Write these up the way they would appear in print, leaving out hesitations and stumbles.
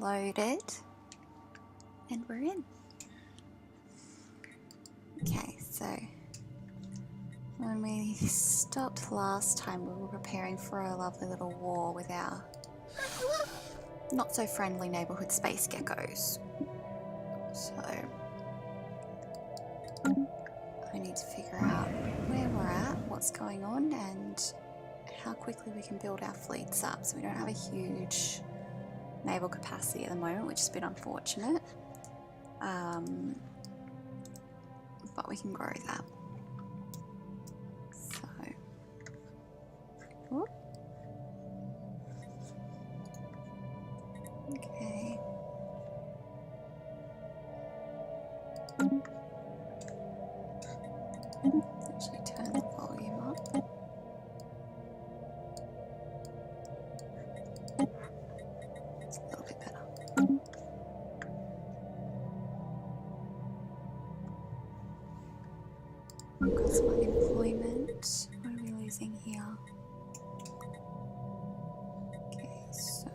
loaded. And we're in. Okay, so when we stopped last time, we were preparing for a lovely little war with our not so friendly neighborhood space geckos. So I need to figure out where we're at, what's going on, and how quickly we can build our fleets up. So we don't have a huge naval capacity at the moment, which is a bit unfortunate. But we can grow that. So, whoop. Okay. Actually turn the volume up. It's a little bit better. We've got some unemployment. What are we losing here? Okay, so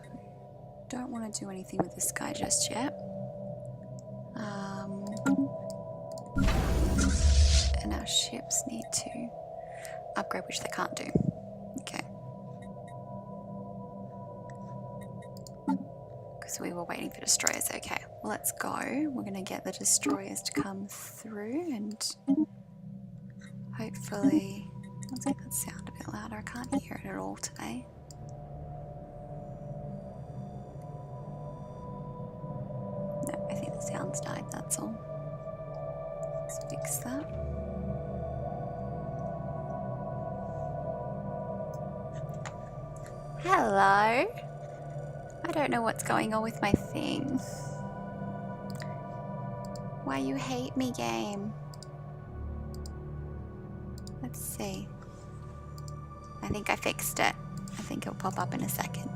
don't want to do anything with this guy just yet. And our ships need to upgrade, which they can't do. Okay. Because we were waiting for destroyers. Okay, well, let's go. We're going to get the destroyers to come through and hopefully, let's get that sound a bit louder. I can't hear it at all today. No, I think the sound's died, that's all. Let's fix that. Hello. I don't know what's going on with my thing. Why you hate me, game? Let's see. I think I fixed it. I think it'll pop up in a second.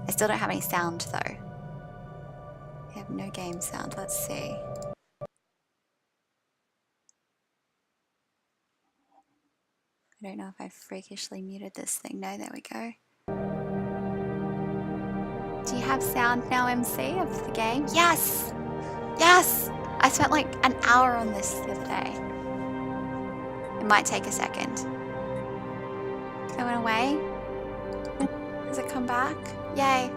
I still don't have any sound though. I have no game sound. Let's see. I don't know if I've freakishly muted this thing. No, there we go. Do you have sound now, MC, of the game? Yes! Yes! I spent like an hour on this the other day. It might take a second. It went away? Has it come back? Yay.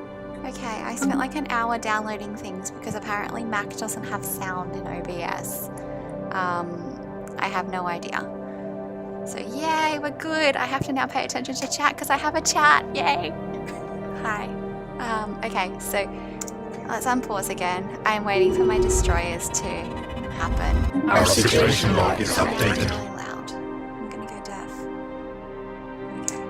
Okay, I spent like an hour downloading things because apparently Mac doesn't have sound in OBS. I have no idea. So yay, we're good. I have to now pay attention to chat because I have a chat. Yay. Hi. Okay, so let's unpause again. I'm waiting for my destroyers to happen. Our situation log is updated. Really loud. I'm gonna go deaf. Okay.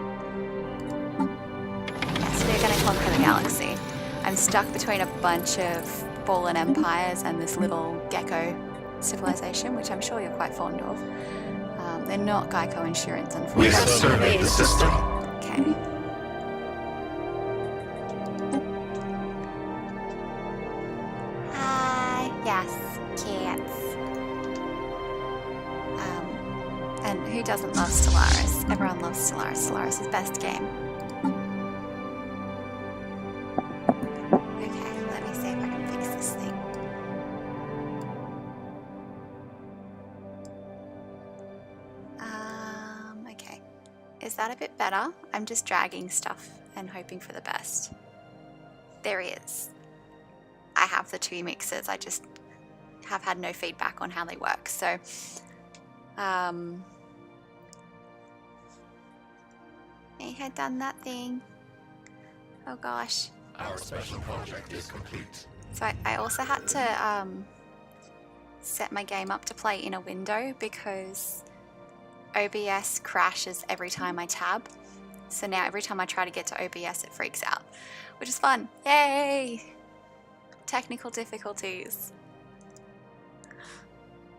So they're gonna conquer the galaxy. I'm stuck between a bunch of fallen empires and this little gecko civilization, which I'm sure you're quite fond of. They're not Geico Insurance, unfortunately. We have surveyed the system. Okay. Yes, cats. And who doesn't love Stellaris? Everyone loves Stellaris. Stellaris is best game. Okay, let me see if I can fix this thing. Okay. Is that a bit better? I'm just dragging stuff and hoping for the best. There he is. I have the two mixers, I just have had no feedback on how they work, so he had done that thing. Oh gosh. Our special project is complete. So I also had to set my game up to play in a window because OBS crashes every time I tab. So now every time I try to get to OBS it freaks out, which is fun. Yay! Technical difficulties.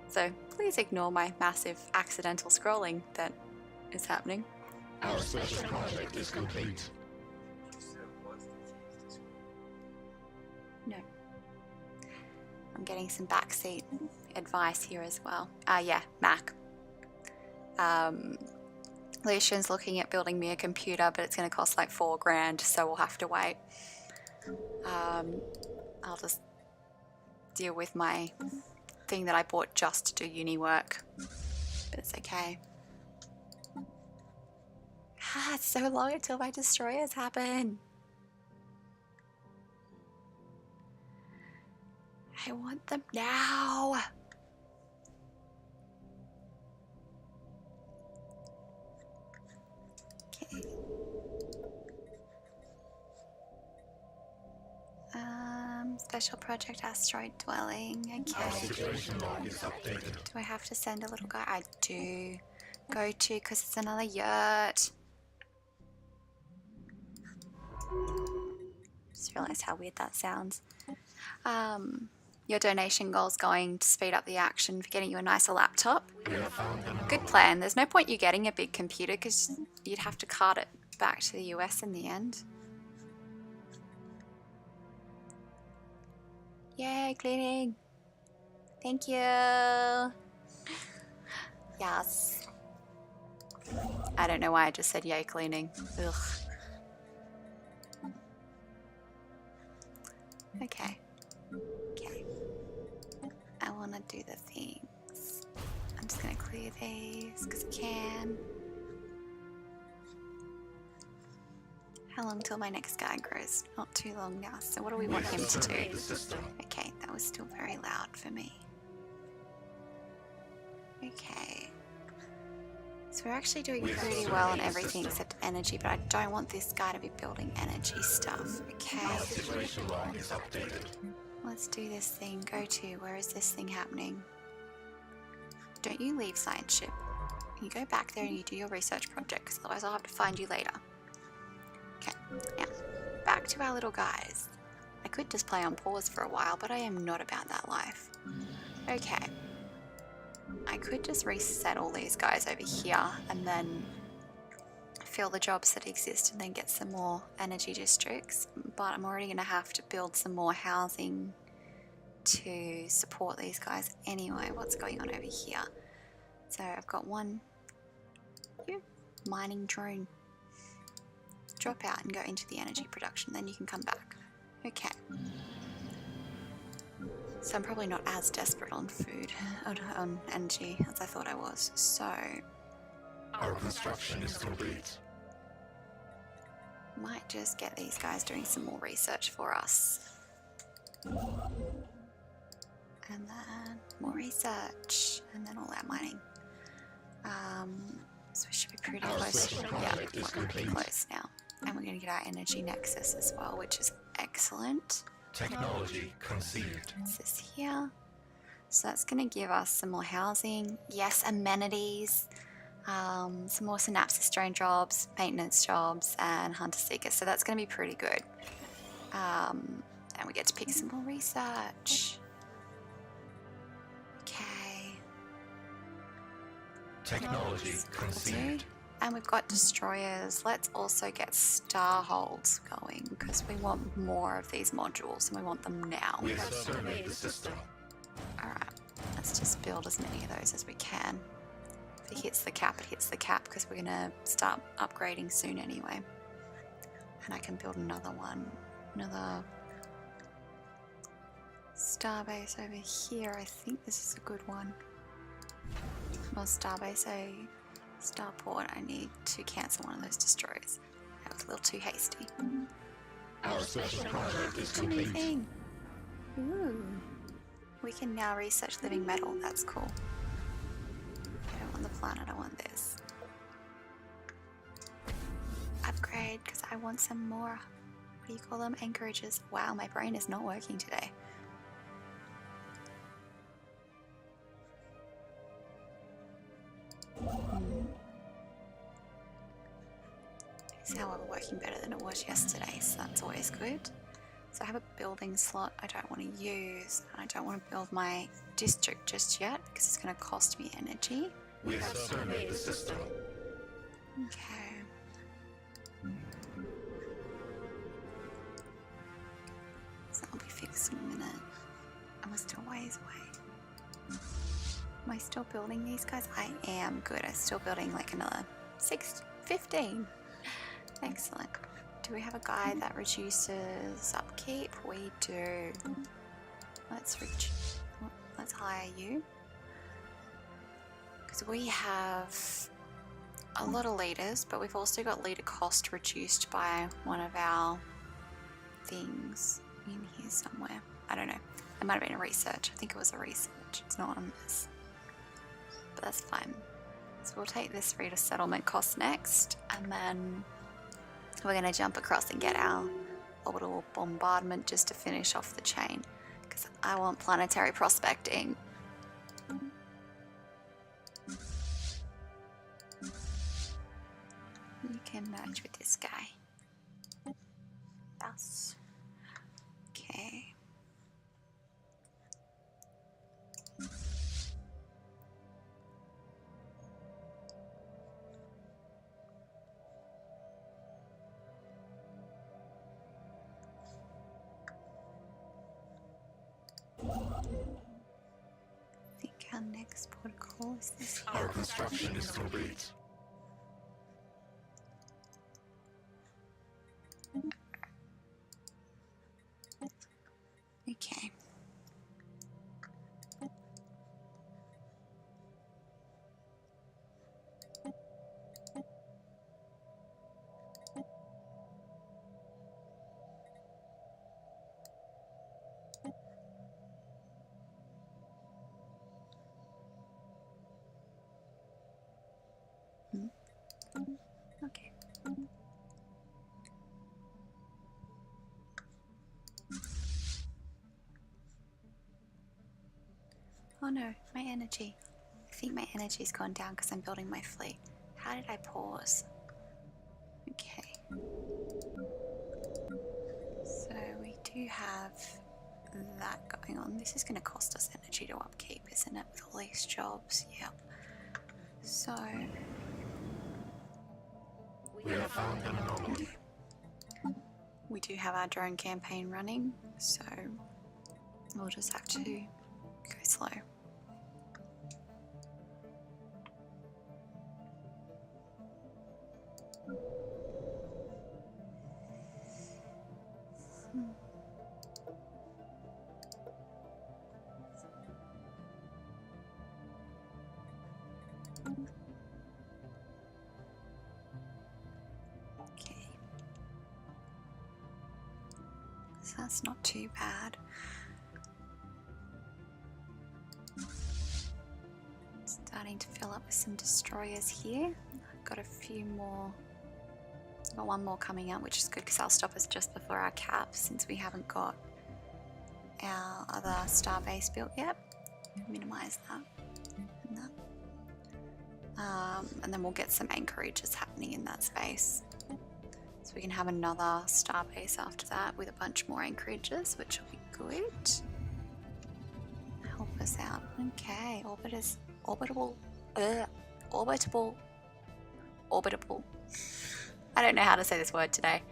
So please ignore my massive accidental scrolling that is happening. Our special project is complete. No. I'm getting some backseat advice here as well. Yeah, Mac. Lucian's looking at building me a computer, but it's going to cost like $4 grand, so we'll have to wait. I'll just deal with my thing that I bought just to do uni work. But it's okay. Ah, it's so long until my destroyers happen. I want them now. Okay. Special project asteroid dwelling. Our Okay. situation log is updated. Do I have to send a little guy? I do. Go to, because it's another yurt. Just realized how weird that sounds. Your donation goal is going to speed up the action for getting you a nicer laptop. We have found an Good plan. There's no point you getting a big computer because you'd have to cart it back to the US in the end. Yay, cleaning. Thank you. Yes. I don't know why I just said yay, cleaning. Ugh. Okay. Okay. I want to do the things. I'm just going to clear these because I can. How long till my next guy grows? Not too long now. So what do we want him to do? the system. Okay, that was still very loud for me. Okay. So we're actually doing pretty well on everything except energy, but I don't want this guy to be building energy stuff. Okay. Our situation log is updated. Let's do this thing. Go to, where is this thing happening? Don't you leave science ship. You go back there and you do your research project, because otherwise I'll have to find you later. Okay, now, back to our little guys. I could just play on pause for a while, but I am not about that life. Okay. I could just reset all these guys over here and then fill the jobs that exist and then get some more energy districts, but I'm already going to have to build some more housing to support these guys anyway. What's going on over here? So I've got one mining drone. Drop out and go into the energy production, then you can come back. Okay. So I'm probably not as desperate on food, on energy, as I thought I was. So Our construction is complete. might just get these guys doing some more research for us. And then more research, and then all that mining. So we should be pretty Our close. special Yeah, project is we're pretty complete. close now. And we're going to get our energy nexus as well, which is excellent. Technology conceived. What's this here? So that's going to give us some more housing. Yes, amenities. Some more synapsis drone jobs, maintenance jobs, and hunter seekers. So that's going to be pretty good. And we get to pick some more research. Okay. Technology conceived. And we've got destroyers. Let's also get starholds going because we want more of these modules and we want them now. We have surveyed the system. Alright, let's just build as many of those as we can. If it hits the cap, it hits the cap because we're going to start upgrading soon anyway. And I can build another one. Another starbase over here. I think this is a good one. Well, starbase, starport. I need to cancel one of those destroyers. That was a little too hasty. Our special project is complete. Anything. Ooh. We can now research living metal. That's cool. I don't want the planet, I want this. Upgrade, because I want some more. What do you call them? Anchorages. Wow, my brain is not working today. It's however working better than it was yesterday, so that's always good. So I have a building slot I don't want to use, and I don't want to build my district just yet because it's going to cost me energy. We have surveyed the system. Okay. So I'll be fixed in a minute. And we're still ways away. Am I still building these guys? I am. Good. I'm still building like another 15. Excellent. Do we have a guy that reduces upkeep? We do. Let's hire you. Because we have a lot of leaders, but we've also got leader cost reduced by one of our things in here somewhere. I don't know. It might have been a research. I think it was a research. It's not on this. But that's fine. So we'll take this reader settlement cost next, and then we're going to jump across and get our orbital bombardment just to finish off the chain. Because I want planetary prospecting. You can merge with this guy. Yes. Okay. I think our next protocol is this Our here. construction is complete. Okay. Okay. Oh no, my energy. I think my energy's gone down because I'm building my fleet. How did I pause? Okay. So we do have that going on. This is going to cost us energy to upkeep, isn't it? With all these jobs. Yep. So We have found an anomaly. we do have our drone campaign running, so we'll just have to go slow. Okay. So that's not too bad. Starting to fill up with some destroyers here. I've got a few more. I've got one more coming out, which is good because I'll stop us just before our cap since we haven't got our other starbase built yet. Minimize that. And that. And then we'll get some anchorages happening in that space. So we can have another starbase after that with a bunch more anchorages, which will be good. Help us out. Okay, orbitable. I don't know how to say this word today.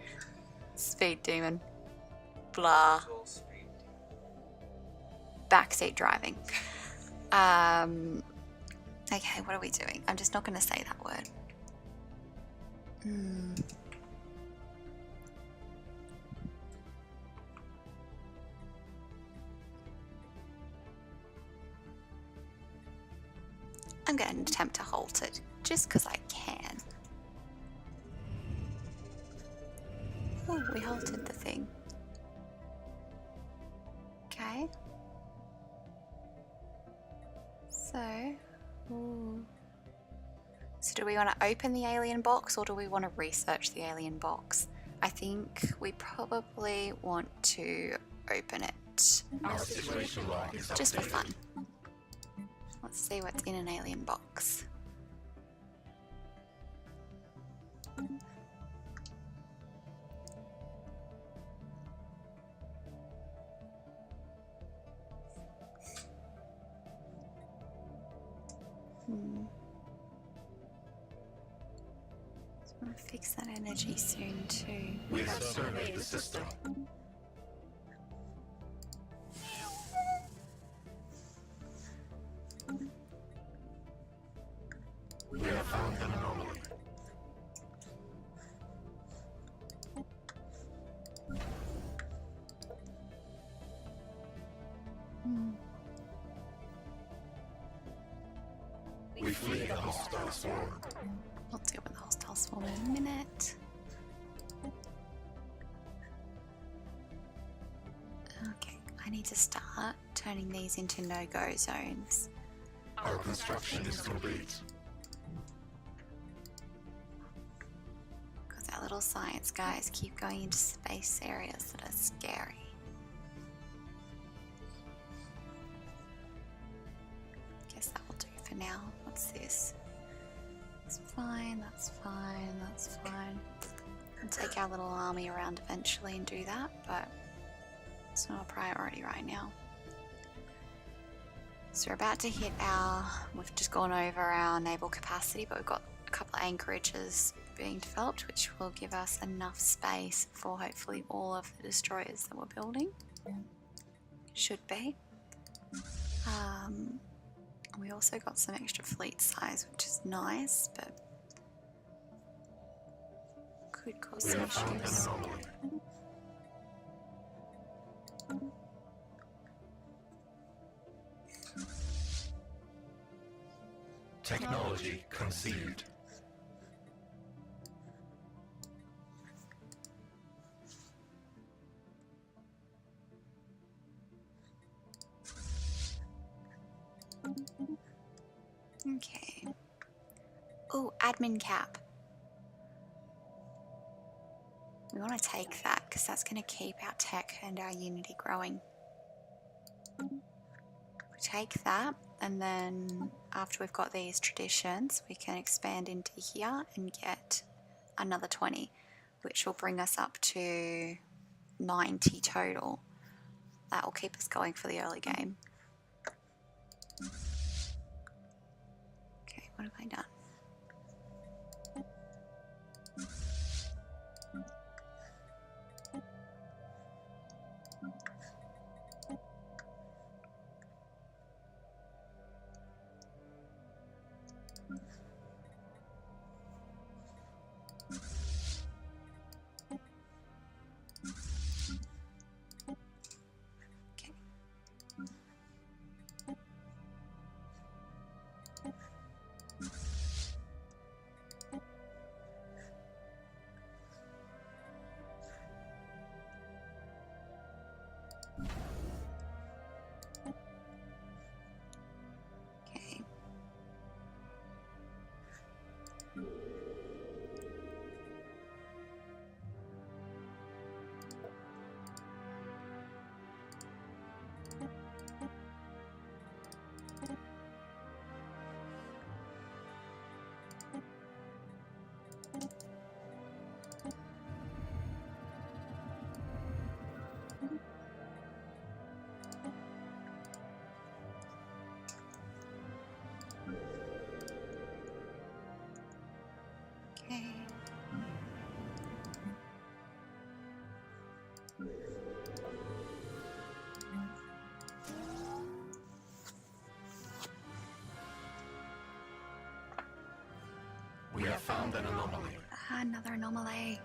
Speed demon. Blah. Backseat driving. Okay, what are we doing? I'm just not going to say that word. I'm going to attempt to halt it, just because I can. Oh, we halted the thing. Okay. So, so do we want to open the alien box or do we want to research the alien box? I think we probably want to open it. Our situation log is Just for updated. fun. Let's see what's in an alien box. So I'm gonna fix that energy soon too. We have surveyed the system. We have found an anomaly. We flee the hostile swarm. We'll deal with the hostile swarm in a minute. Okay, I need to start turning these into no-go zones. Our construction is complete. Because our little science guys keep going into space areas that are scary. Guess that will do for now. What's this? That's fine, that's fine, that's fine. We'll take our little army around eventually and do that, but it's not a priority right now. So we're about to hit we've just gone over our naval capacity, but we've got a couple of anchorages being developed, which will give us enough space for hopefully all of the destroyers that we're building. Should be. We also got some extra fleet size, which is nice, but could cause some issues. Technology conceived. Okay. Oh, admin cap. We want to take that because that's going to keep our tech and our unity growing. We take that, and then after we've got these traditions, we can expand into here and get another 20, which will bring us up to 90 total. That will keep us going for the early game. Okay, what have I done? Okay. Okay. We have found an anomaly. Another anomaly.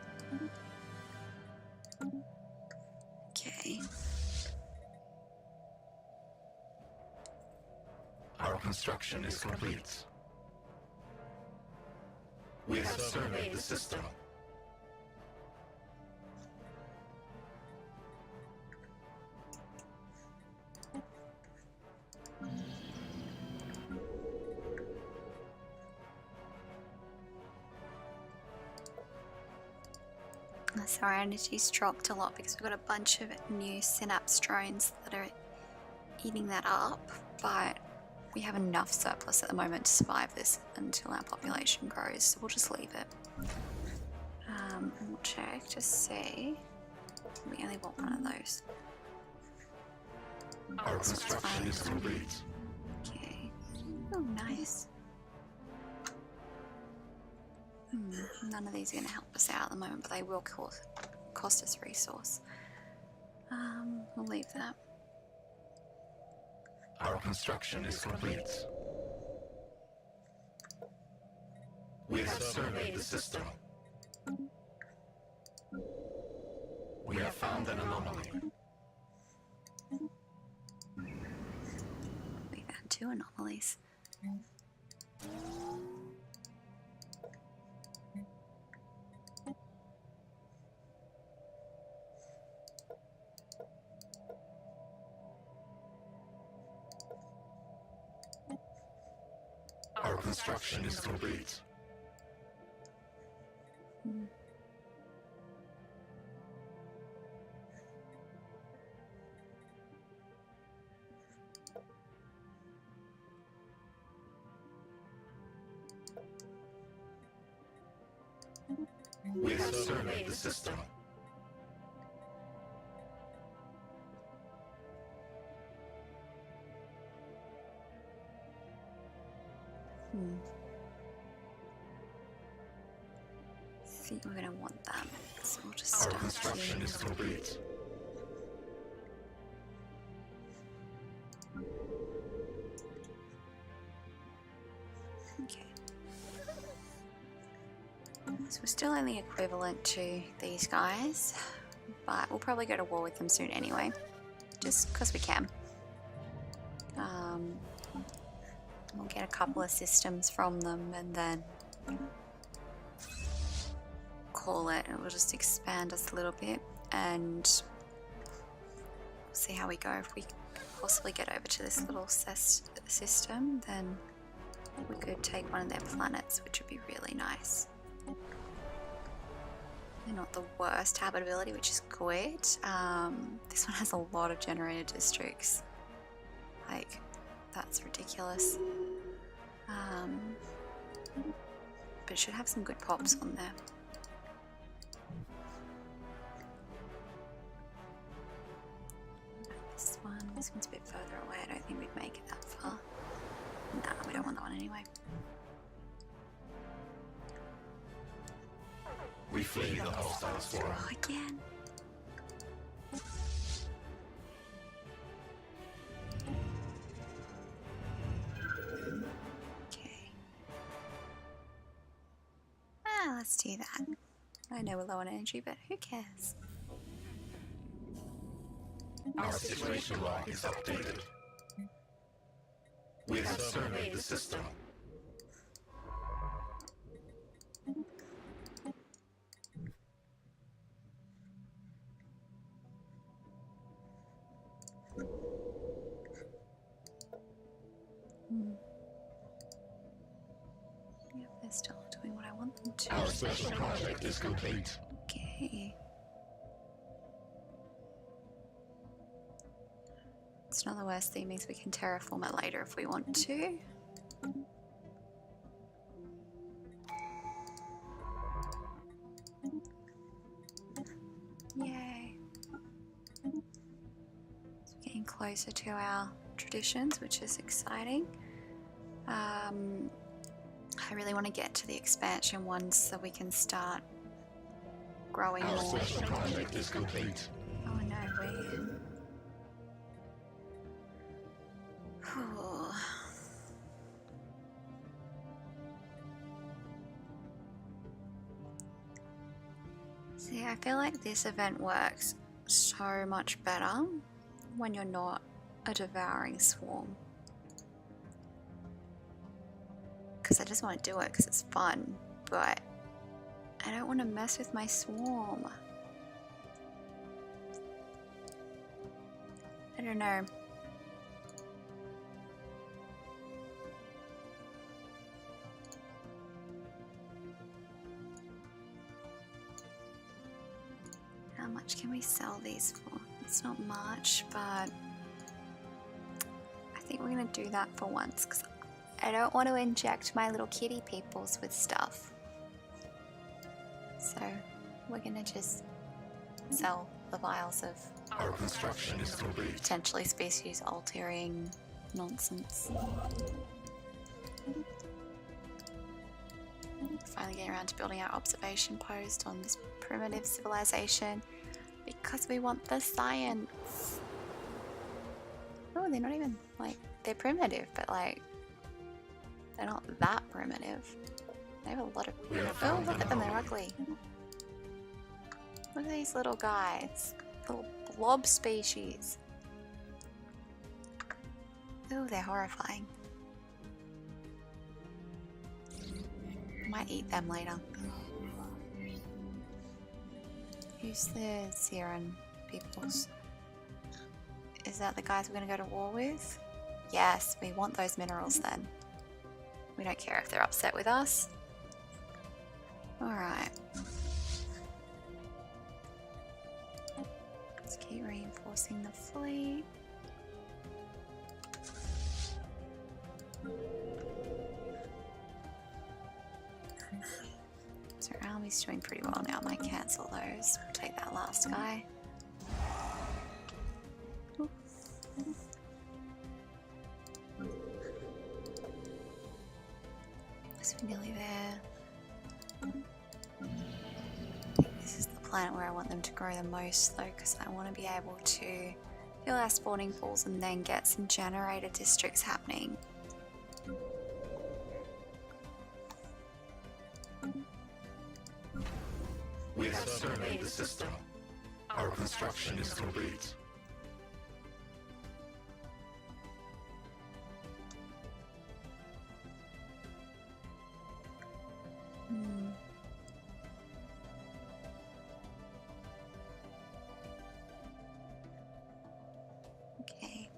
Okay. Our construction is complete. We have surveyed the system. So our energy's dropped a lot because we've got a bunch of new synapse drones that are eating that up, but we have enough surplus at the moment to survive this until our population grows, so we'll just leave it. And we'll check to see. We only want one of those. Our construction is complete. Okay. Oh, nice. None of these are going to help us out at the moment, but they will cost us resource. We'll leave that. Our construction is complete. We have surveyed the system. We have found an anomaly. We found 2 anomalies. Our construction is complete. We have surveyed the system. I think we're gonna want that. So we'll just Our start construction here. is complete. Okay. So we're still only equivalent to these guys, but we'll probably go to war with them soon anyway, just because we can. We'll get a couple of systems from them and then call it. It will just expand us a little bit and see how we go. If we possibly get over to this little system, then we could take one of their planets, which would be really nice. They're not the worst habitability, which is good. This one has a lot of generator districts. Like, that's ridiculous. But it should have some good pops on there. This one's a bit further away. I don't think we'd make it that far. Nah, we don't want that one anyway. We flee the hostile swarm. Oh, again. Okay. Let's do that. I know we're low on energy, but who cares? Our situation log is updated. We have surveyed the system. Yep, they're still doing what I want them to. Our special project is complete. Okay. It's not the worst thing, means we can terraform it later if we want to. Yay. So we're getting closer to our traditions, which is exciting. I really want to get to the expansion ones so we can start growing Our more. special project is complete. Oh no, we're... See, I feel like this event works so much better when you're not a devouring swarm. Because I just want to do it because it's fun, but I don't want to mess with my swarm. I don't know. How much can we sell these for? It's not much, but I think we're going to do that for once because I don't want to inject my little kitty peoples with stuff. So we're going to just sell the vials of Our construction is complete. potentially species altering nonsense. Finally getting around to building our observation post on this primitive civilization because we want the science. Oh, they're not even like, they're primitive, but like they're not that primitive. They have a lot of... Oh, look at them, they're ugly. Look at these little guys. Little blob species. Oh, they're horrifying. Might eat them later. Who's the Xeran peoples? Is that the guys we're going to go to war with? Yes, we want those minerals then. We don't care if they're upset with us. Alright. Let's keep reinforcing the fleet. So our army's doing pretty well now. I might cancel those. We'll take that last guy. Ooh. So we're nearly there. This is the planet where I want them to grow the most though, because I want to be able to fill our spawning pools and then get some generator districts happening. We have surveyed the system. Our construction is complete. Okay.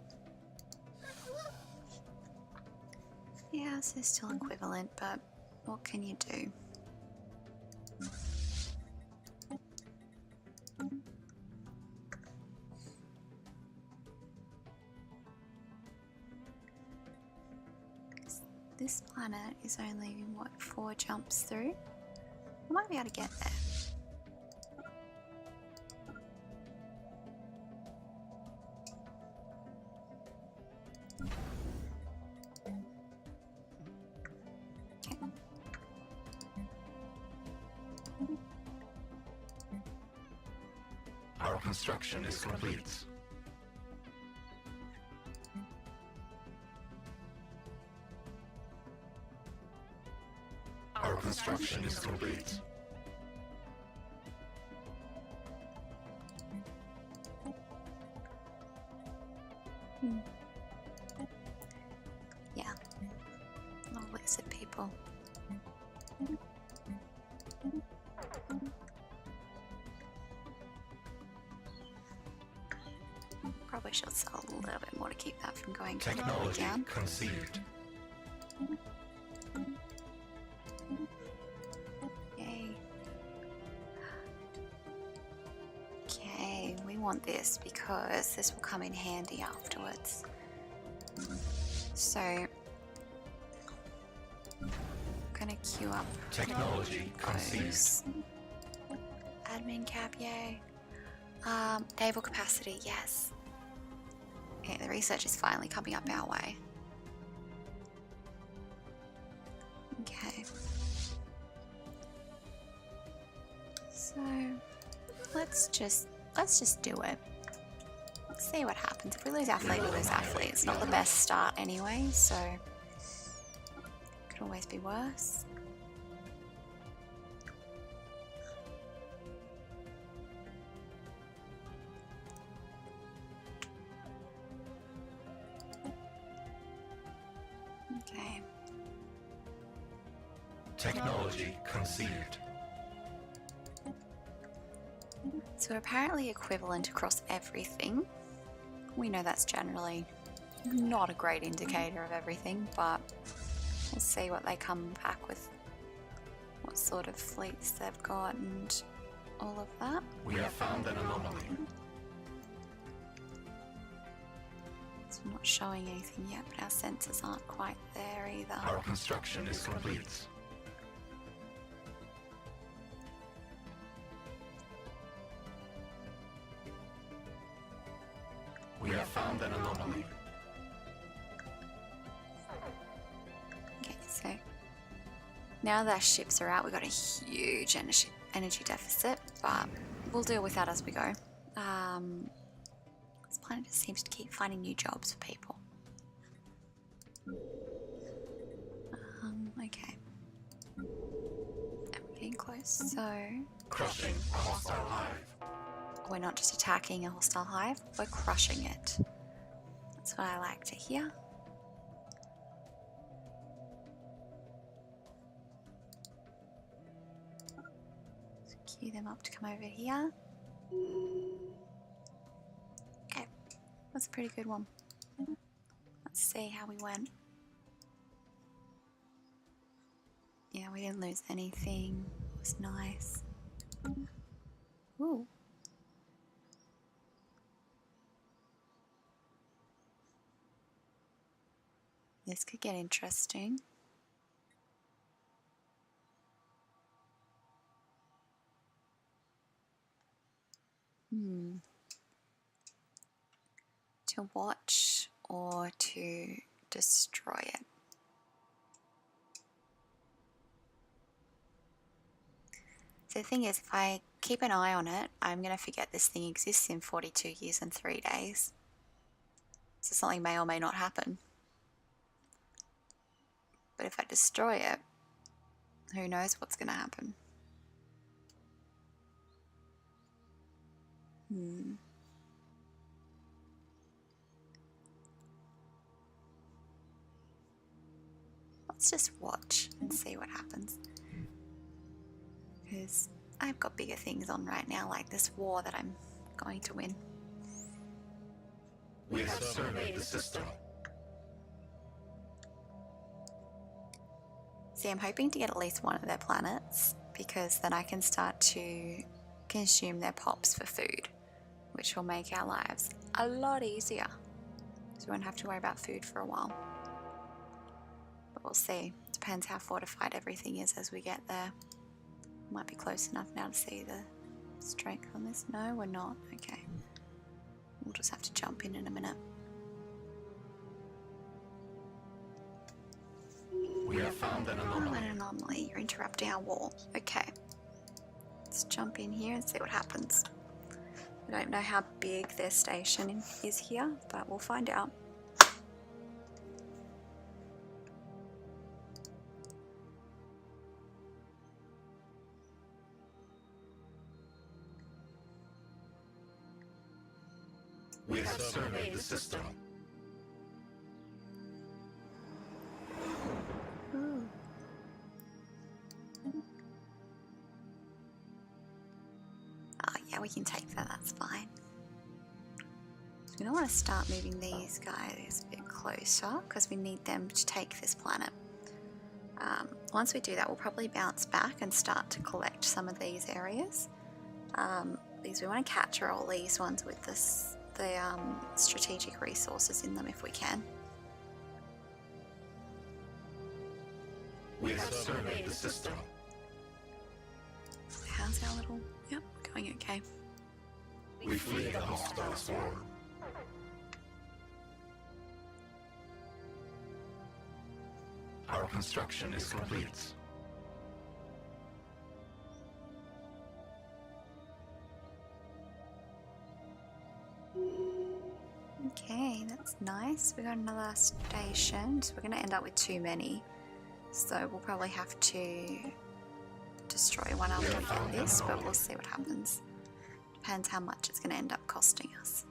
Yeah, this is still equivalent, but what can you do? This planet is only, what, 4 jumps through? I might be able to get there. Okay. Our construction is complete. Our construction is complete. Yeah. Little lizard people. Probably should sell a little bit more to keep that from going completely Technology down. conceived. Yay. Okay, we want this because this will come in handy afterwards. So, I'm gonna queue up Technology conceived. those. Admin cap, yay. Naval capacity, yes. Okay, the research is finally coming up our way. Okay. So let's just do it. See what happens. If we lose our fleet, we lose our fleet. It's not the best start anyway, so could always be worse. Okay. Technology conceived. So apparently equivalent across everything. We know that's generally not a great indicator of everything, but we'll see what they come back with, what sort of fleets they've got and all of that. We have found an anomaly. It's not showing anything yet, but our sensors aren't quite there either. Our construction is complete. We have found an anomaly. Okay, so now that our ships are out, we've got a huge energy deficit, but we'll deal with that as we go. This planet just seems to keep finding new jobs for people. Okay. And we're getting close, so Crushing a hostile hive. we're not just attacking a hostile hive, we're crushing it. That's what I like to hear. Queue them up to come over here. Okay, that's a pretty good one. Let's see how we went. Yeah, we didn't lose anything. It was nice. Ooh. This could get interesting. To watch or to destroy it. So the thing is, if I keep an eye on it, I'm going to forget this thing exists in 42 years and 3 days. So something may or may not happen. But if I destroy it, who knows what's going to happen. Let's just watch and see what happens. Because I've got bigger things on right now, like this war that I'm going to win. We have surveyed the system. See, I'm hoping to get at least one of their planets, because then I can start to consume their pops for food, which will make our lives a lot easier. So we won't have to worry about food for a while. But we'll see. Depends how fortified everything is as we get there. Might be close enough now to see the strength on this. No, we're not. Okay. We'll just have to jump in a minute. We have found an Oh, anomaly. an anomaly. You're interrupting our wall. Okay. Let's jump in here and see what happens. I don't know how big their station is here, but we'll find out. We have surveyed the system. Ooh. Oh yeah, we can take that, that's fine. So we don't want to start moving these guys a bit closer because we need them to take this planet. Once we do that, we'll probably bounce back and start to collect some of these areas. Because we want to capture all these ones with the strategic resources in them if we can. We have surveyed the system. How's our little... Yep, we're going okay. We flee the hostile swarm. Our construction is complete. Okay, that's nice. We got another station, so we're going to end up with too many. So we'll probably have to destroy one after we get this, but we'll see what happens. Depends how much it's going to end up costing us.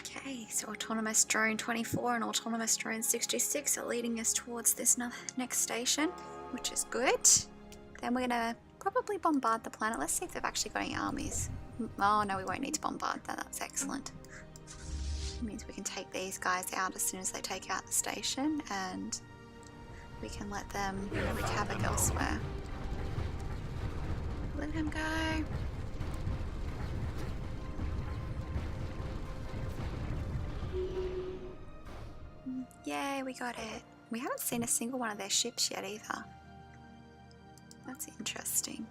Okay, so autonomous drone 24 and autonomous drone 66 are leading us towards this next station, which is good. Then we're gonna probably bombard the planet. Let's see if they've actually got any armies. Oh no, we won't need to bombard that. That's excellent. It means we can take these guys out as soon as they take out the station, and we can let them wreak havoc elsewhere. Let him go. Yay, we got it. We haven't seen a single one of their ships yet either. That's interesting.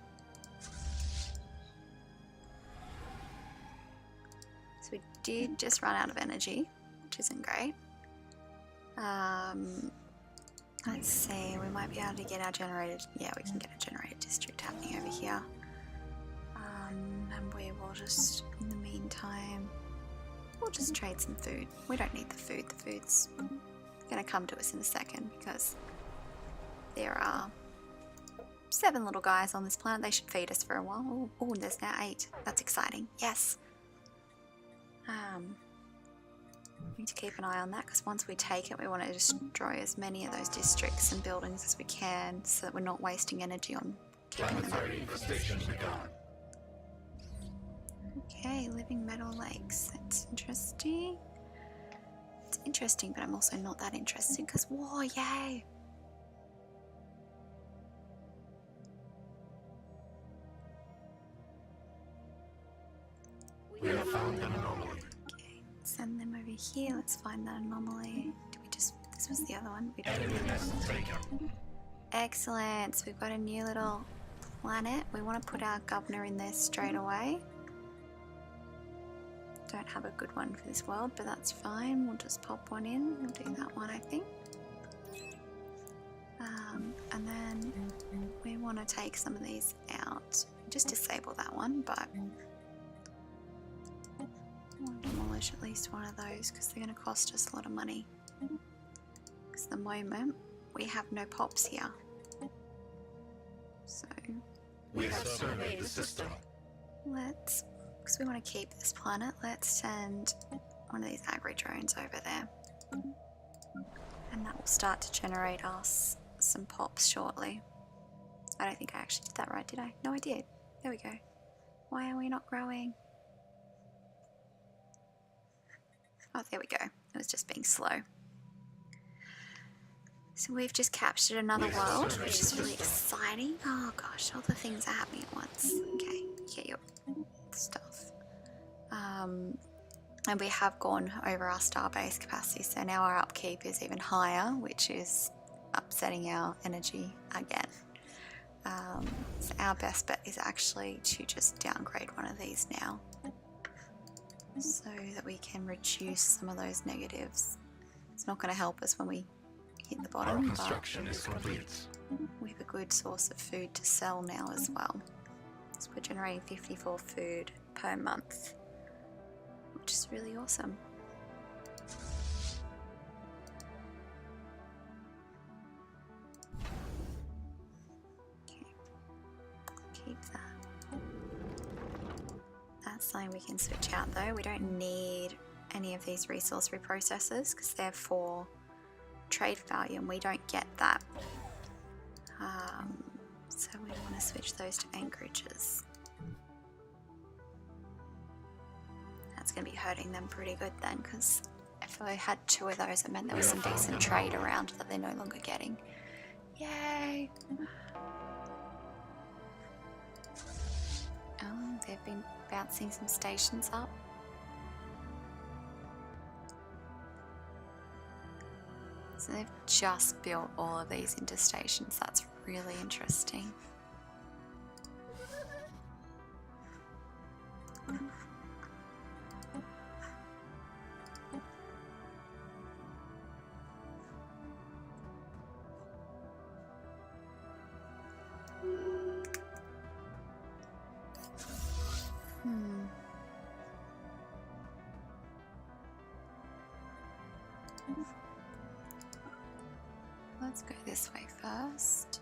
So we did just run out of energy, which isn't great. Let's see, we might be able to get our generated... Yeah, we can get a generated district happening over here. And we will just, in the meantime, we'll just trade some food. We don't need the food. The food's going to come to us in a second because there are 7 little guys on this planet. They should feed us for a while. Oh, there's now 8. That's exciting. Yes. We need to keep an eye on that because once we take it, we want to destroy as many of those districts and buildings as we can so that we're not wasting energy on keeping them up. Okay, living metal lakes. That's interesting. It's interesting, but I'm also not that interested because war, yay! We have found an anomaly. Okay, send them over here. Let's find that anomaly. Do we just... This was the other one. We don't Enemy nest taken. Excellent. So we've got a new little planet. We want to put our governor in there straight away. Don't have a good one for this world, but that's fine. We'll just pop one in. We'll do that one, I think. And then we want to take some of these out. Just disable that one, but we'll demolish at least one of those because they're going to cost us a lot of money. Because at the moment, we have no pops here. So We have surveyed the system. let's, because we want to keep this planet, let's send one of these agri drones over there. And that will start to generate us some pops shortly. I don't think I actually did that right, did I? No, I did. There we go. Why are we not growing? Oh, there we go. It was just being slow. So we've just captured another world, which is really exciting. Oh gosh, all the things are happening at once. Okay, get your stuff. And we have gone over our starbase capacity, so now our upkeep is even higher, which is upsetting our energy again. So our best bet is actually to just downgrade one of these now, so that we can reduce some of those negatives. It's not going to help us when we hit the Our bottom, construction is complete. but we have a good source of food to sell now as well. So we're generating 54 food per month, which is really awesome. Okay, keep that. That's something we can switch out though. We don't need any of these resource reprocessors because they're for trade value and we don't get that. So we want to switch those to anchorages. That's going to be hurting them pretty good then, because if I had 2 of those, it meant there was some decent trade around that they're no longer getting. Yay! Oh, they've been bouncing some stations up. So they've just built all of these into stations. That's really interesting. Let's go this way first.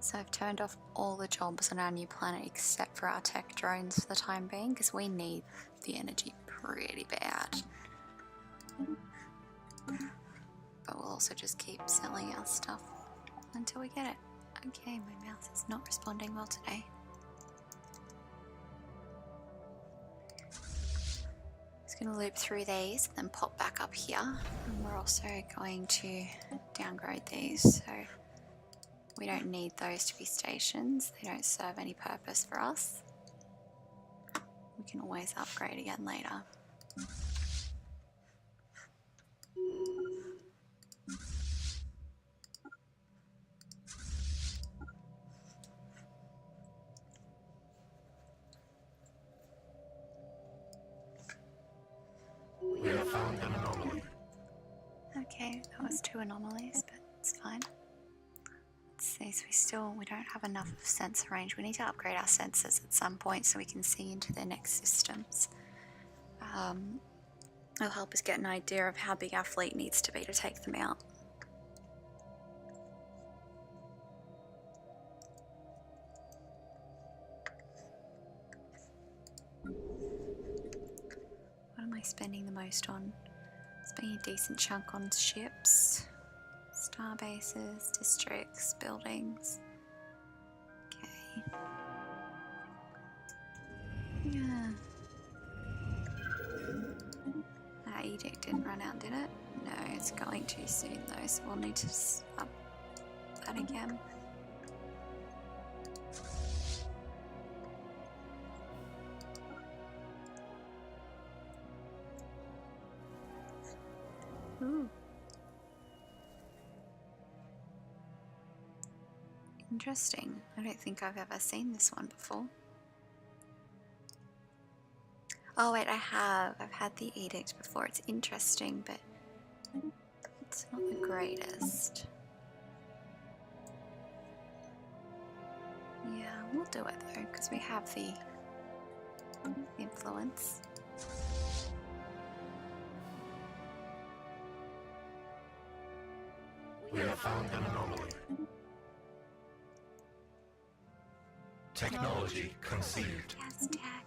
So I've turned off all the jobs on our new planet except for our tech drones for the time being, because we need the energy pretty bad. But we'll also just keep selling our stuff until we get it. Okay, my mouse is not responding well today. Just going to loop through these and then pop back up here. And we're also going to downgrade these, so we don't need those to be stations. They don't serve any purpose for us. We can always upgrade again later. was 2 anomalies, but it's fine. Let's see, so we don't have enough of sensor range. We need to upgrade our sensors at some point so we can see into their next systems. It'll help us get an idea of how big our fleet needs to be to take them out. What am I spending the most on? Spending a decent chunk on ships, star bases, districts, buildings. Okay. Yeah. That edict didn't run out, did it? No, it's going too soon though, so we'll need to up that again. Ooh. Interesting. I don't think I've ever seen this one before. Oh wait, I have. I've had the edict before. It's interesting, but it's not the greatest. Yeah, we'll do it though, because we have the influence. We have found an anomaly. Technology conceived. Yes, tech.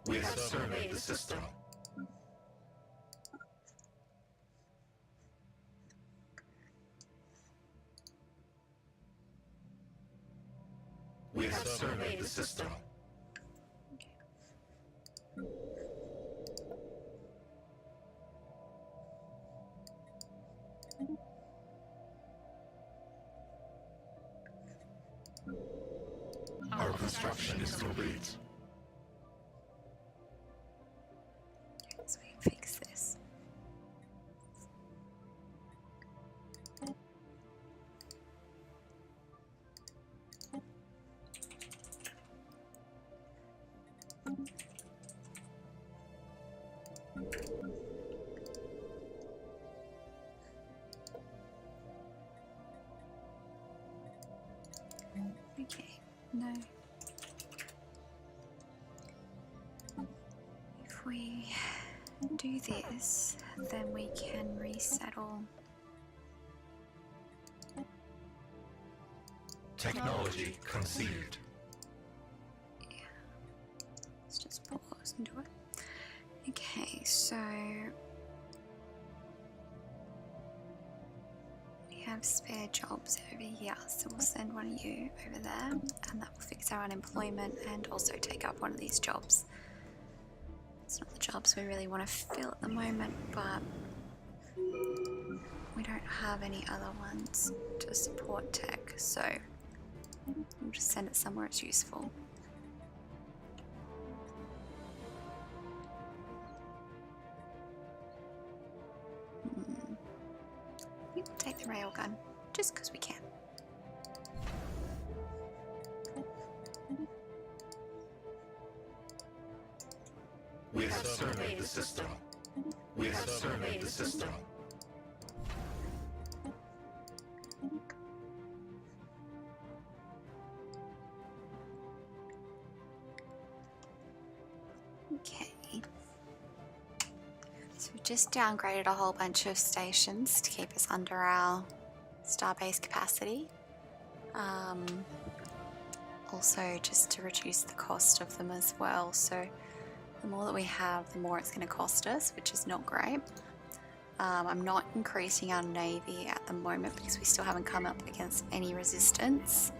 We have surveyed the system. We have surveyed the system. Our construction is complete. So we can fix this. Okay, no. If we do this, then we can resettle. Technology conceived. Yeah. Let's just pause and do it. Okay, so we have spare jobs over here, so we'll send one of you over there, and that will fix our unemployment and also take up one of these jobs. It's not the jobs we really want to fill at the moment, but we don't have any other ones to support tech, so we'll just send it somewhere it's useful. We can take the railgun, just because we can. We have surveyed the system. We have surveyed the system. Okay. So we just downgraded a whole bunch of stations to keep us under our starbase capacity. Also just to reduce the cost of them as well. So the more that we have, the more it's going to cost us, which is not great. I'm not increasing our navy at the moment because we still haven't come up against any resistance.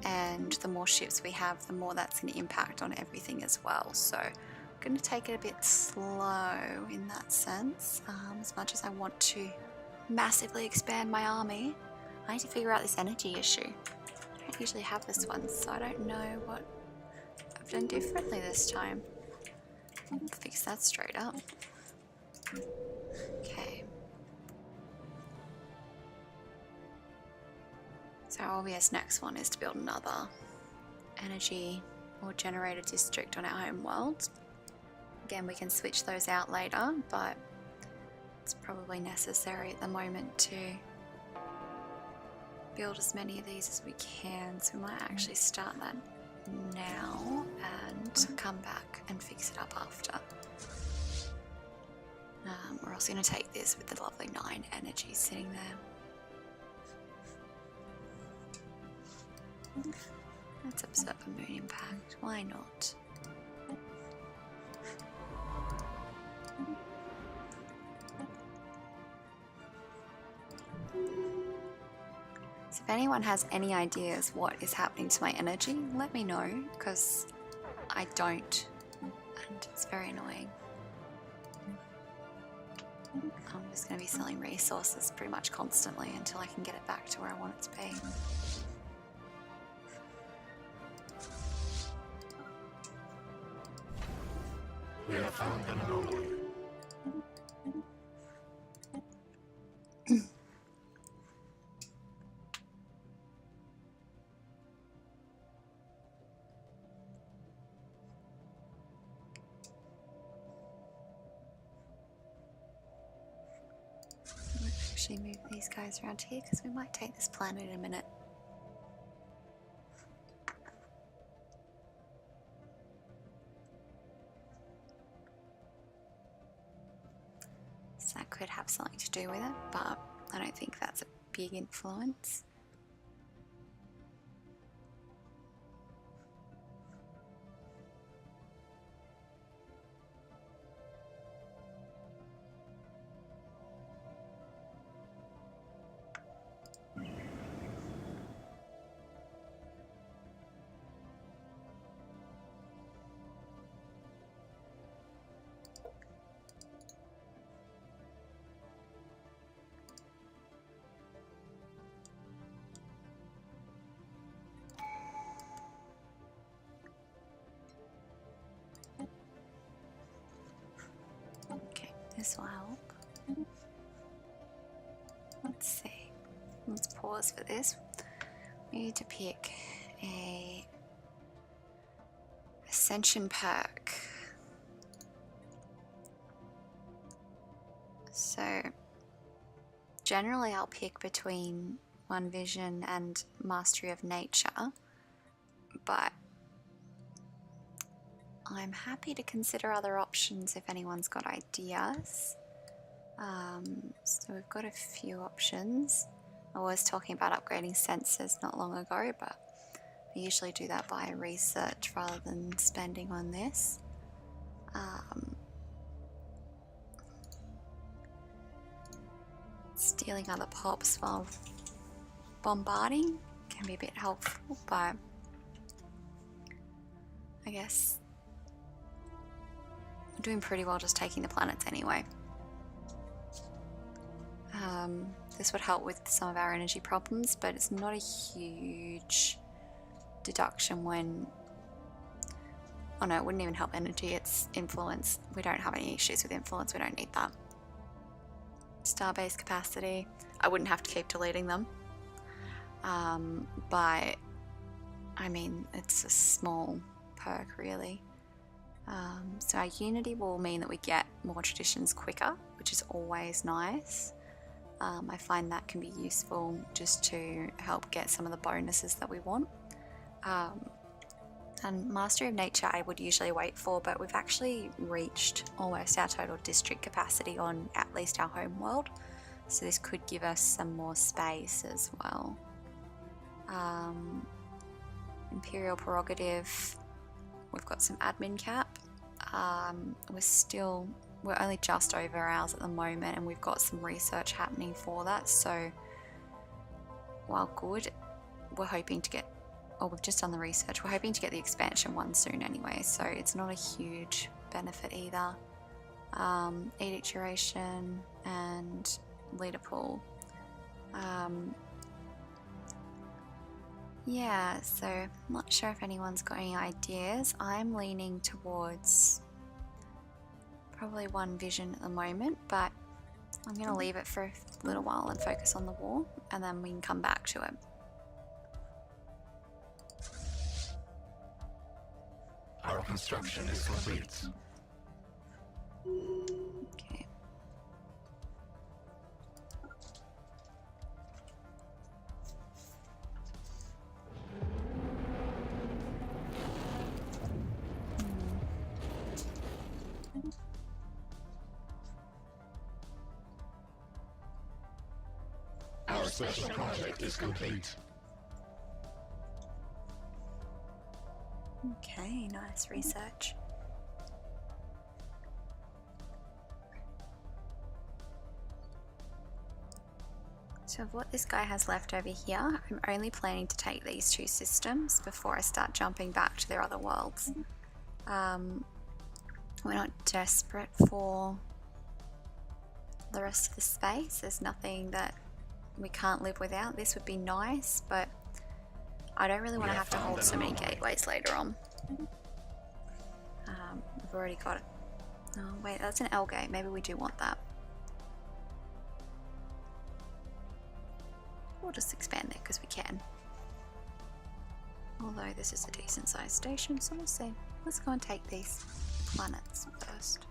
And the more ships we have, the more that's going to impact on everything as well. So I'm going to take it a bit slow in that sense. As much as I want to massively expand my army, I need to figure out this energy issue. I don't usually have this one, so I don't know what done differently this time? Fix that straight up. Okay. So our obvious next one is to build another energy or generator district on our home world. Again, we can switch those out later, but it's probably necessary at the moment to build as many of these as we can. So we might actually start that now and come back and fix it up after. We're also going to take this with the lovely 9 energy sitting there. Let's observe a moon impact. Why not? So if anyone has any ideas what is happening to my energy, let me know, because I don't, and it's very annoying. I'm just going to be selling resources pretty much constantly until I can get it back to where I want it to be. We have found an anomaly. Actually move these guys around here because we might take this planet in a minute. So that could have something to do with it, but I don't think that's a big influence. Okay, this will help. Let's see. Let's pause for this. We need to pick a Ascension perk. So generally I'll pick between One Vision and Mastery of Nature, but I'm happy to consider other options if anyone's got ideas. So we've got a few options. I was talking about upgrading sensors not long ago, but I usually do that by research rather than spending on this. Stealing other pops while bombarding can be a bit helpful, but I guess we're doing pretty well just taking the planets anyway. This would help with some of our energy problems, but it's not a huge deduction when... Oh no, it wouldn't even help energy, it's influence. We don't have any issues with influence, we don't need that. Starbase capacity, I wouldn't have to keep deleting them. But, I mean, it's a small perk really. So our unity will mean that we get more traditions quicker, which is always nice. I find that can be useful just to help get some of the bonuses that we want. And Mastery of Nature I would usually wait for, but we've actually reached almost our total district capacity on at least our home world. So this could give us some more space as well. Imperial Prerogative, we've got some admin cap. We're only just over ours at the moment, and we've got some research happening for that. So while good, we're hoping to get, we've just done the research, we're hoping to get the expansion one soon anyway, so it's not a huge benefit either. Edict duration and leader pool. Yeah, so I'm not sure if anyone's got any ideas. I'm leaning towards probably one vision at the moment, but I'm going to leave it for a little while and focus on the wall, and then we can come back to it. Our construction is complete. Okay. Our special project is complete. Okay, nice research. So of what this guy has left over here, I'm only planning to take these two systems before I start jumping back to their other worlds. We're not desperate for the rest of the space. There's nothing that we can't live without. This would be nice, but I don't really want to have to hold so many gateways later on. We've already got it. Oh wait, that's an L gate. Maybe we do want that. We'll just expand it because we can. Although this is a decent sized station, so we'll see. Let's go and take these planets first.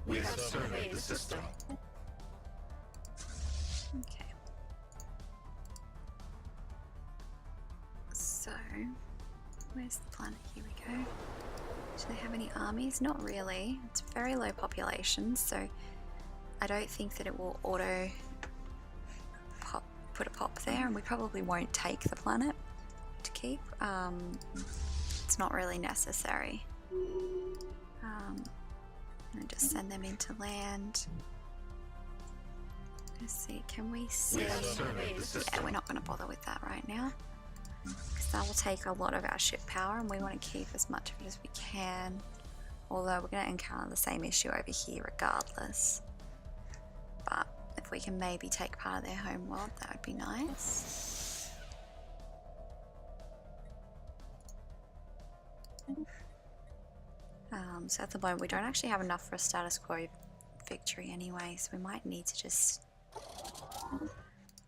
We have surveyed the system. Okay. So, where's the planet? Here we go. Do they have any armies? Not really. It's very low population, so I don't think that it will auto put a pop there, and we probably won't take the planet to keep. It's not really necessary. And just send them into land. Let's see, can we see? Yeah, we're not going to bother with that right now, because that will take a lot of our ship power, and we want to keep as much of it as we can. Although we're going to encounter the same issue over here regardless. But if we can maybe take part of their home world, that would be nice. So at the moment we don't actually have enough for a status quo victory anyway, so we might need to just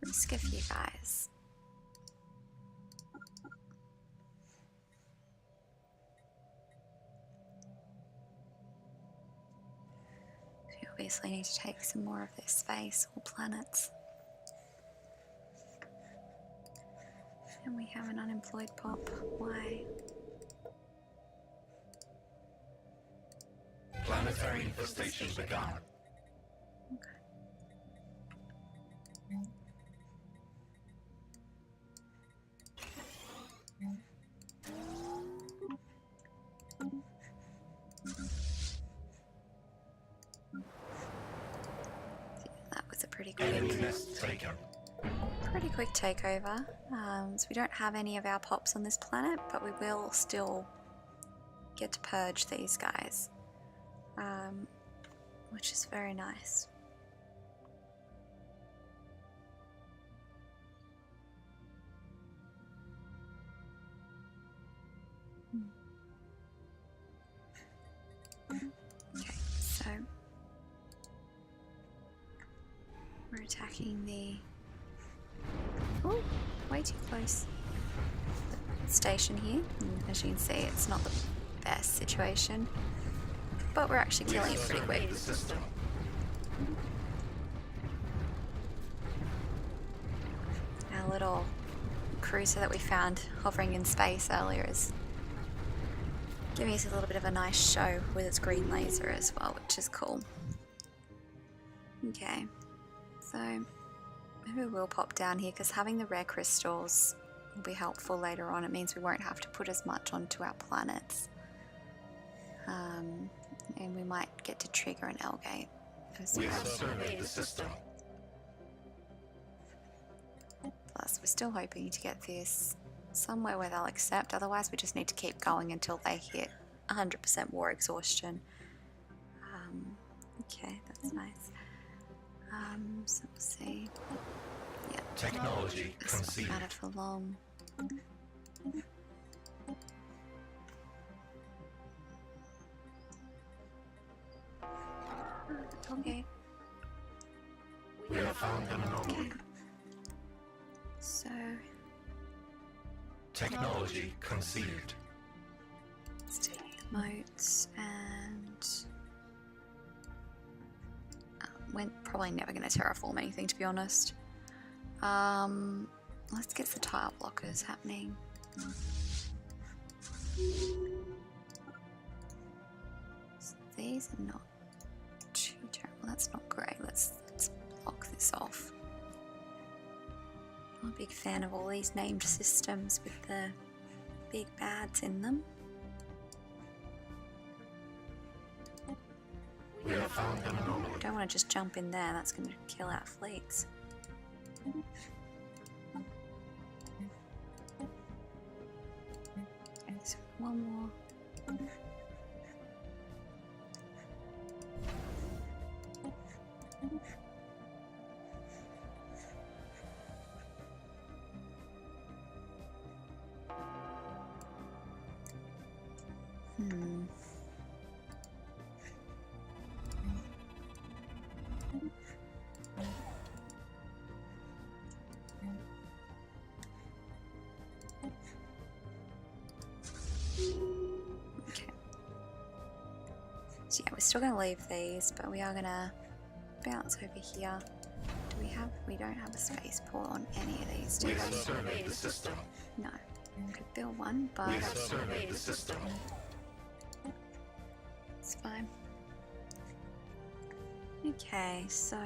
risk a few guys. We obviously need to take some more of their space or planets. And we have an unemployed pop. Why? Planetary infestation begun. Okay. That was a pretty quick takeover. So we don't have any of our pops on this planet, but we will still get to purge these guys. Which is very nice. Okay, so we're attacking the... Oh, way too close. The station here, and as you can see, it's not the best situation. But we're actually killing it pretty quick. Our little cruiser that we found hovering in space earlier is giving us a little bit of a nice show with its green laser as well, which is cool. Okay, so maybe we'll pop down here because having the rare crystals will be helpful later on. It means we won't have to put as much onto our planets. And we might get to trigger an L gate as well. We have surveyed the system. Plus, we're still hoping to get this somewhere where they'll accept. Otherwise, we just need to keep going until they hit 100% war exhaustion. Okay, that's nice. So we'll see. Yeah. Technology This won't conceived. matter for long. Okay. We have found an anomaly. So Technology conceived. let's take moats and we're probably never going to terraform anything, to be honest. Let's get the tile blockers happening. So these are not too terrible. That's not great. Let's block this off. I'm a big fan of all these named systems with the big bads in them. We have found an anomaly. Don't want to just jump in there, that's going to kill our fleets. Okay, so one more. Okay. So yeah, we're still going to leave these, but we are going to bounce over here. Do we have? We don't have a spaceport on any of these, do We we? have surveyed the system. No. Could build one, but We have surveyed the system. it's fine. Okay, so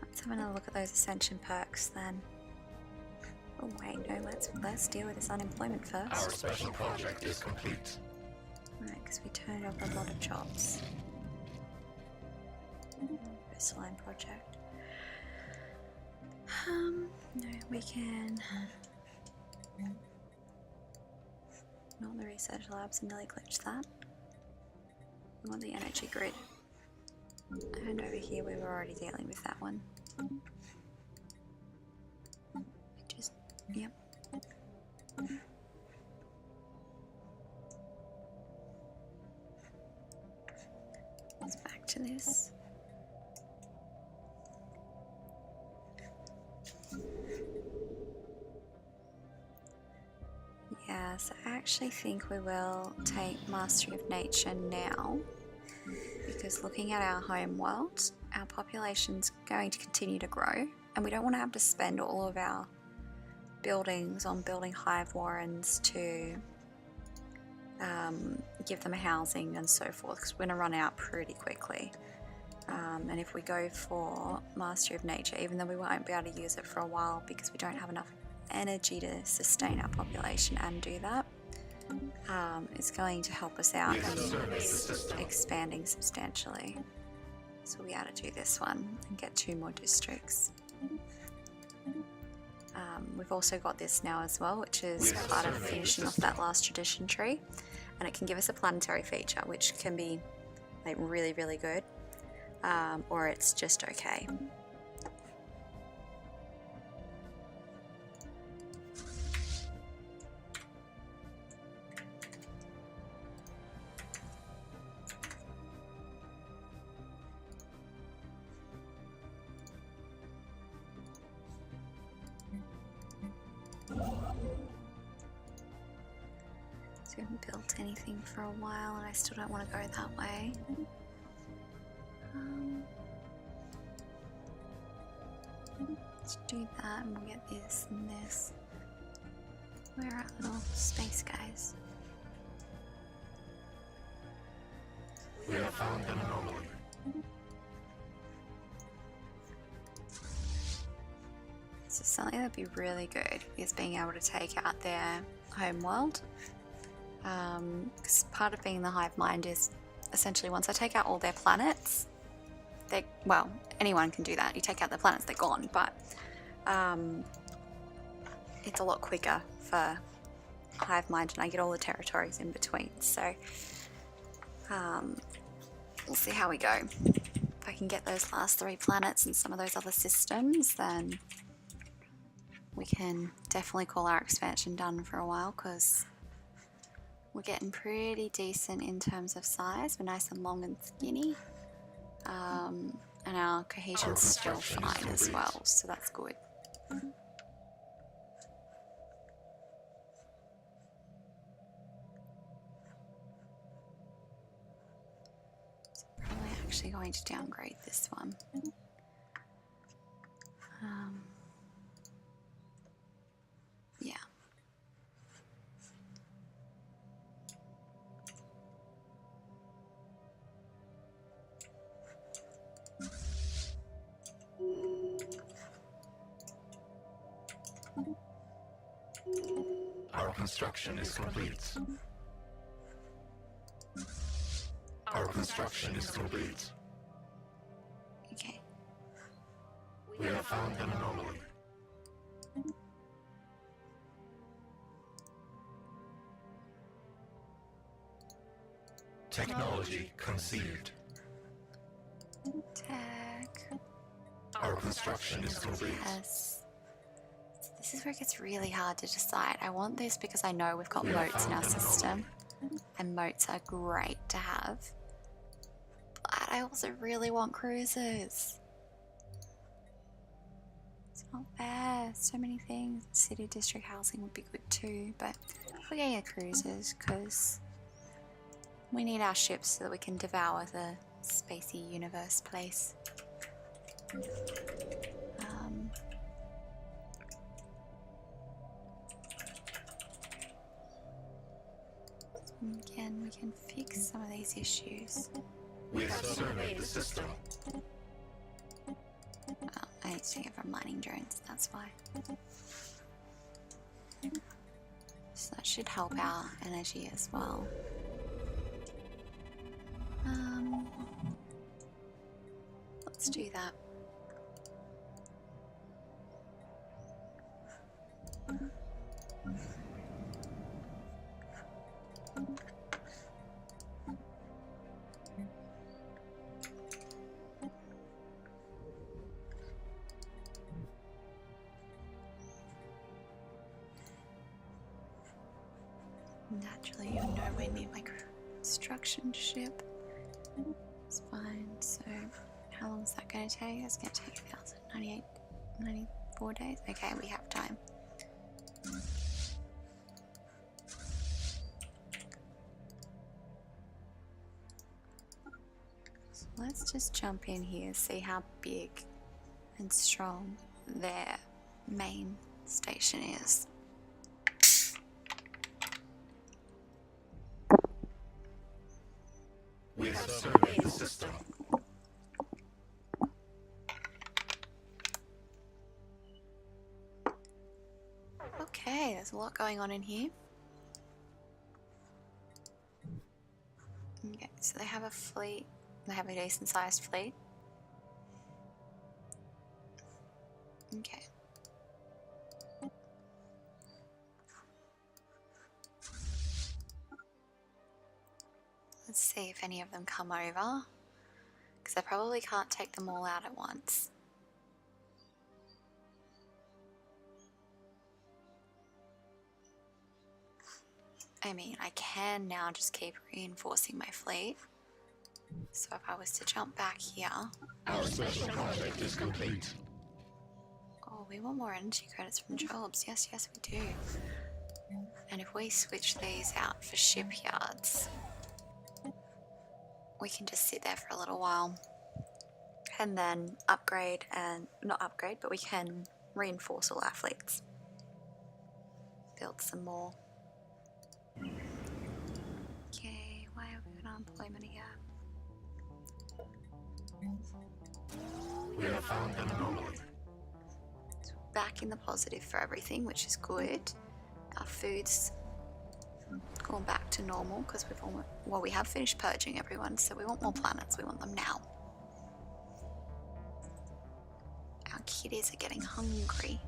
let's have another look at those ascension perks then. Oh wait, no, let's deal with this unemployment Our first. special project is complete. Right, because we turned up a lot of jobs. First line project. No, we can. Not the research labs, and nearly glitched that. We want the energy grid. And over here we were already dealing with that one. Just, yep. Let's back to this. Yes, I actually think we will take Mastery of Nature now, because looking at our home world, our population's going to continue to grow, and we don't want to have to spend all of our buildings on building hive warrens to give them housing and so forth, because we're going to run out pretty quickly. And if we go for Mastery of Nature, even though we won't be able to use it for a while because we don't have enough energy to sustain our population and do that, it's going to help us out in expanding substantially. So we'll be able to do this one and get 2 more districts. We've also got this now as well, which is part of finishing off that last tradition tree, and it can give us a planetary feature, which can be like really, really good, or it's just okay. We haven't built anything for a while, and I still don't want to go that way. Let's do that, and we'll get this and this. Where are our little space guys? We have found an anomaly. So something that'd be really good is being able to take out their home world. Because part of being the hive mind is essentially once I take out all their planets, they, well, anyone can do that. You take out the planets, they're gone, but it's a lot quicker for Hive Mind, and I get all the territories in between. So we'll see how we go. If I can get those last 3 planets and some of those other systems, then we can definitely call our expansion done for a while, because we're getting pretty decent in terms of size. We're nice and long and skinny. And our cohesion's still fine as well, so that's good. So probably actually going to downgrade this one. Yeah. Our construction is complete. Our construction is complete. Okay. We have found an anomaly. Technology conceived. Tech. Our construction is complete. Yes. This is where it gets really hard to decide. I want this because I know we've got moats in our system, and moats are great to have. But I also really want cruisers. It's not fair. So many things. City district housing would be good too, but we're getting cruisers because we need our ships so that we can devour the spacey universe place. Again, we can fix some of these issues. We have surveyed the system. Oh, I need to get from mining drones, that's why. So that should help our energy as well. Let's do that. Naturally, you're nowhere near my construction ship. It's fine. So, how long is that going to take? It's going to take 1,098, 94 days. Okay, we have time. So let's just jump in here, see how big and strong their main station is. We have surveyed the system. Okay, there's a lot going on in here. Okay, so they have a fleet. They have a decent sized fleet. Okay. Let's see if any of them come over, because I probably can't take them all out at once. I mean, I can now just keep reinforcing my fleet. So if I was to jump back here... Our special project is complete. Oh, we want more energy credits from jobs. Yes, yes, we do. And if we switch these out for shipyards, we can just sit there for a little while and then upgrade, and not upgrade, but we can reinforce all our fleets. Build some more. Okay, why have we got unemployment again? We have found an anomaly. So back in the positive for everything, which is good. Our food's gone back to normal because we've almost, well, we have finished purging everyone, so we want more planets. We want them now. kitties are getting hungry.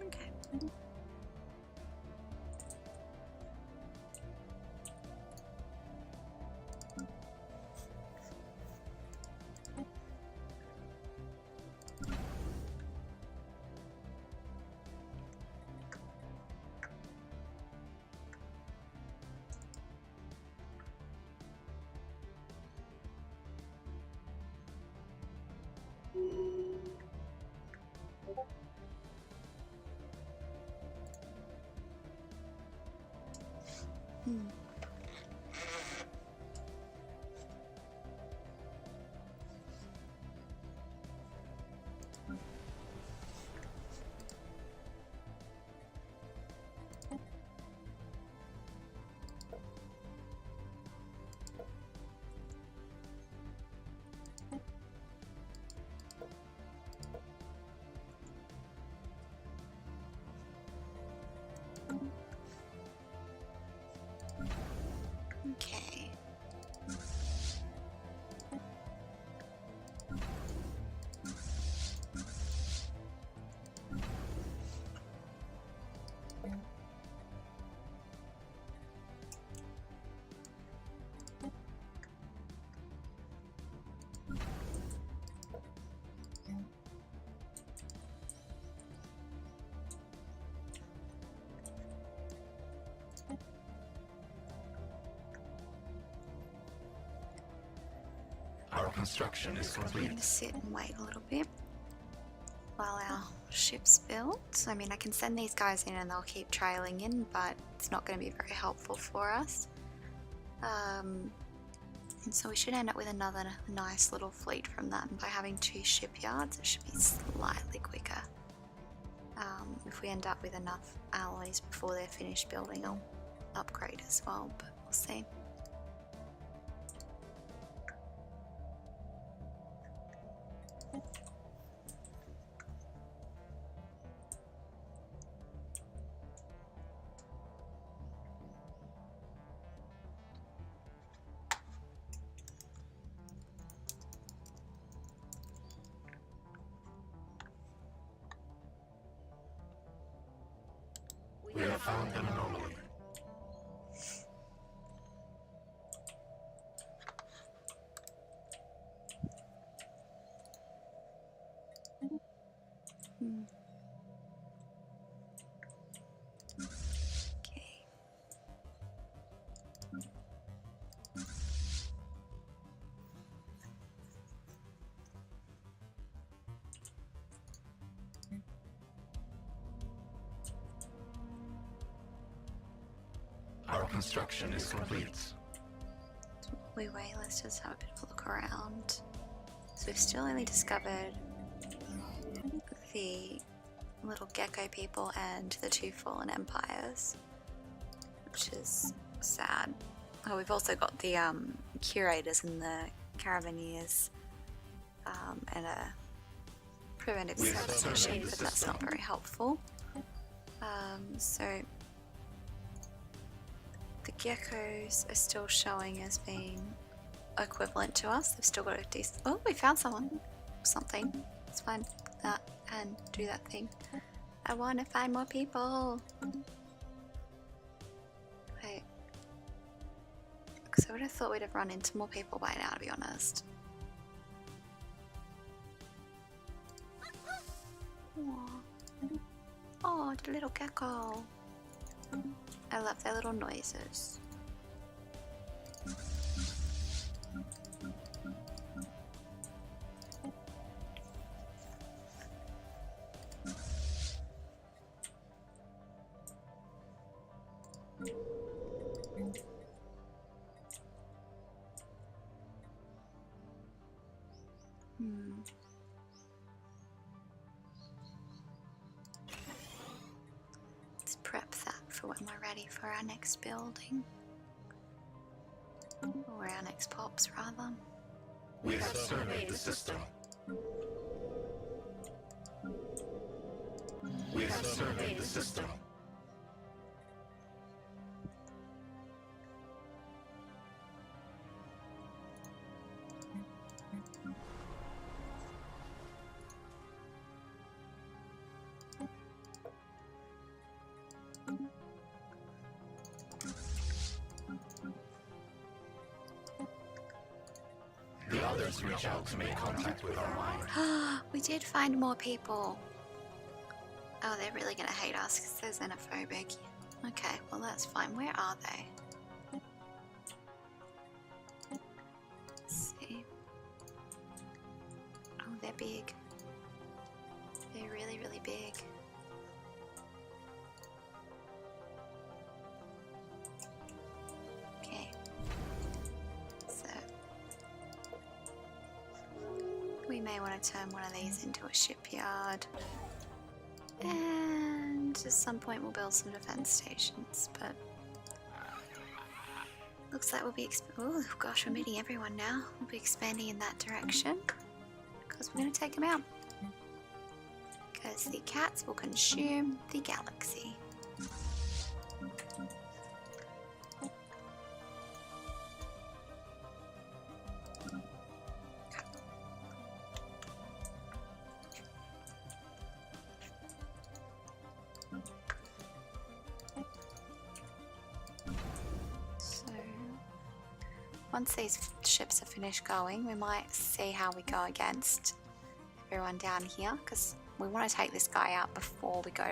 Okay. Hmm. Okay. Our construction is I'm complete. gonna sit and wait a little bit while our ship's built. I mean, I can send these guys in and they'll keep trailing in, but it's not going to be very helpful for us. And so we should end up with another nice little fleet from that. And by having 2 shipyards, it should be slightly quicker. If we end up with enough alloys before they're finished building, I'll upgrade as well, but we'll see. We have found an anomaly. Okay. Our construction is complete. We wait, let's just have a bit of a look around. So we've still only discovered the little gecko people and the 2 fallen empires, which is sad. Oh, we've also got the curators and the caravaneers and a preventive We have service surveyed machine, the but that's system. not very helpful. So the geckos are still showing as being equivalent to us. They've still got a decent... Oh, we found someone. Something. Let's find that and do that thing. I want to find more people. Wait. Because I would have thought we'd have run into more people by now, to be honest. Aww. Oh, the little gecko. I love their little noises. for when we're ready for our next building. Or our next pops, rather. We have surveyed the system. We have surveyed the system. The others reach out to make contact with our mind. We did find more people. Oh, they're really gonna hate us because they're xenophobic. Okay, well that's fine. Where are they? Let's see. Oh, they're big. They're really, really big. Okay. So we may want to turn one of these into a shipyard. And at some point we'll build some defense stations, but looks like we'll be oh gosh, we're meeting everyone now. We'll be expanding in that direction because we're going to take them out. Because the cats will consume the galaxy. Once these ships are finished going, we might see how we go against everyone down here, because we want to take this guy out before we go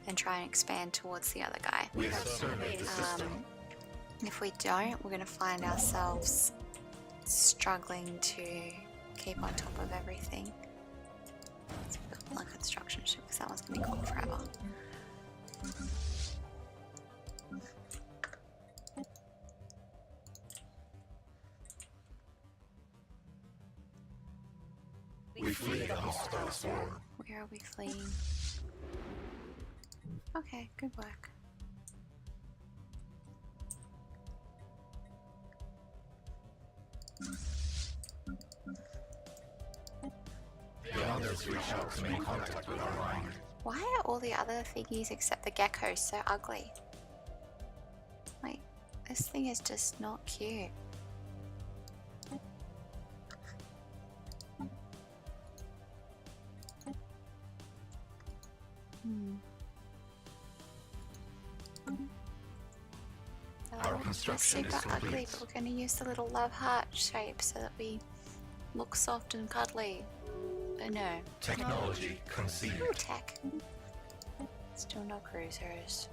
and try and expand towards the other guy. We have surveyed the system. If we don't, we're going to find ourselves struggling to keep on top of everything. Let's build a construction ship because that one's going to be gone forever. We flee the hostile swarm. Where are we fleeing? Okay, good work. The others reach out to make contact with our mind. Why are all the other thingies except the geckos so ugly? Like, this thing is just not cute. Our construction is super ugly, complete. but we're going to use the little love heart shape so that we look soft and cuddly. But no. Technology conceived. Ooh, tech. Still no cruisers.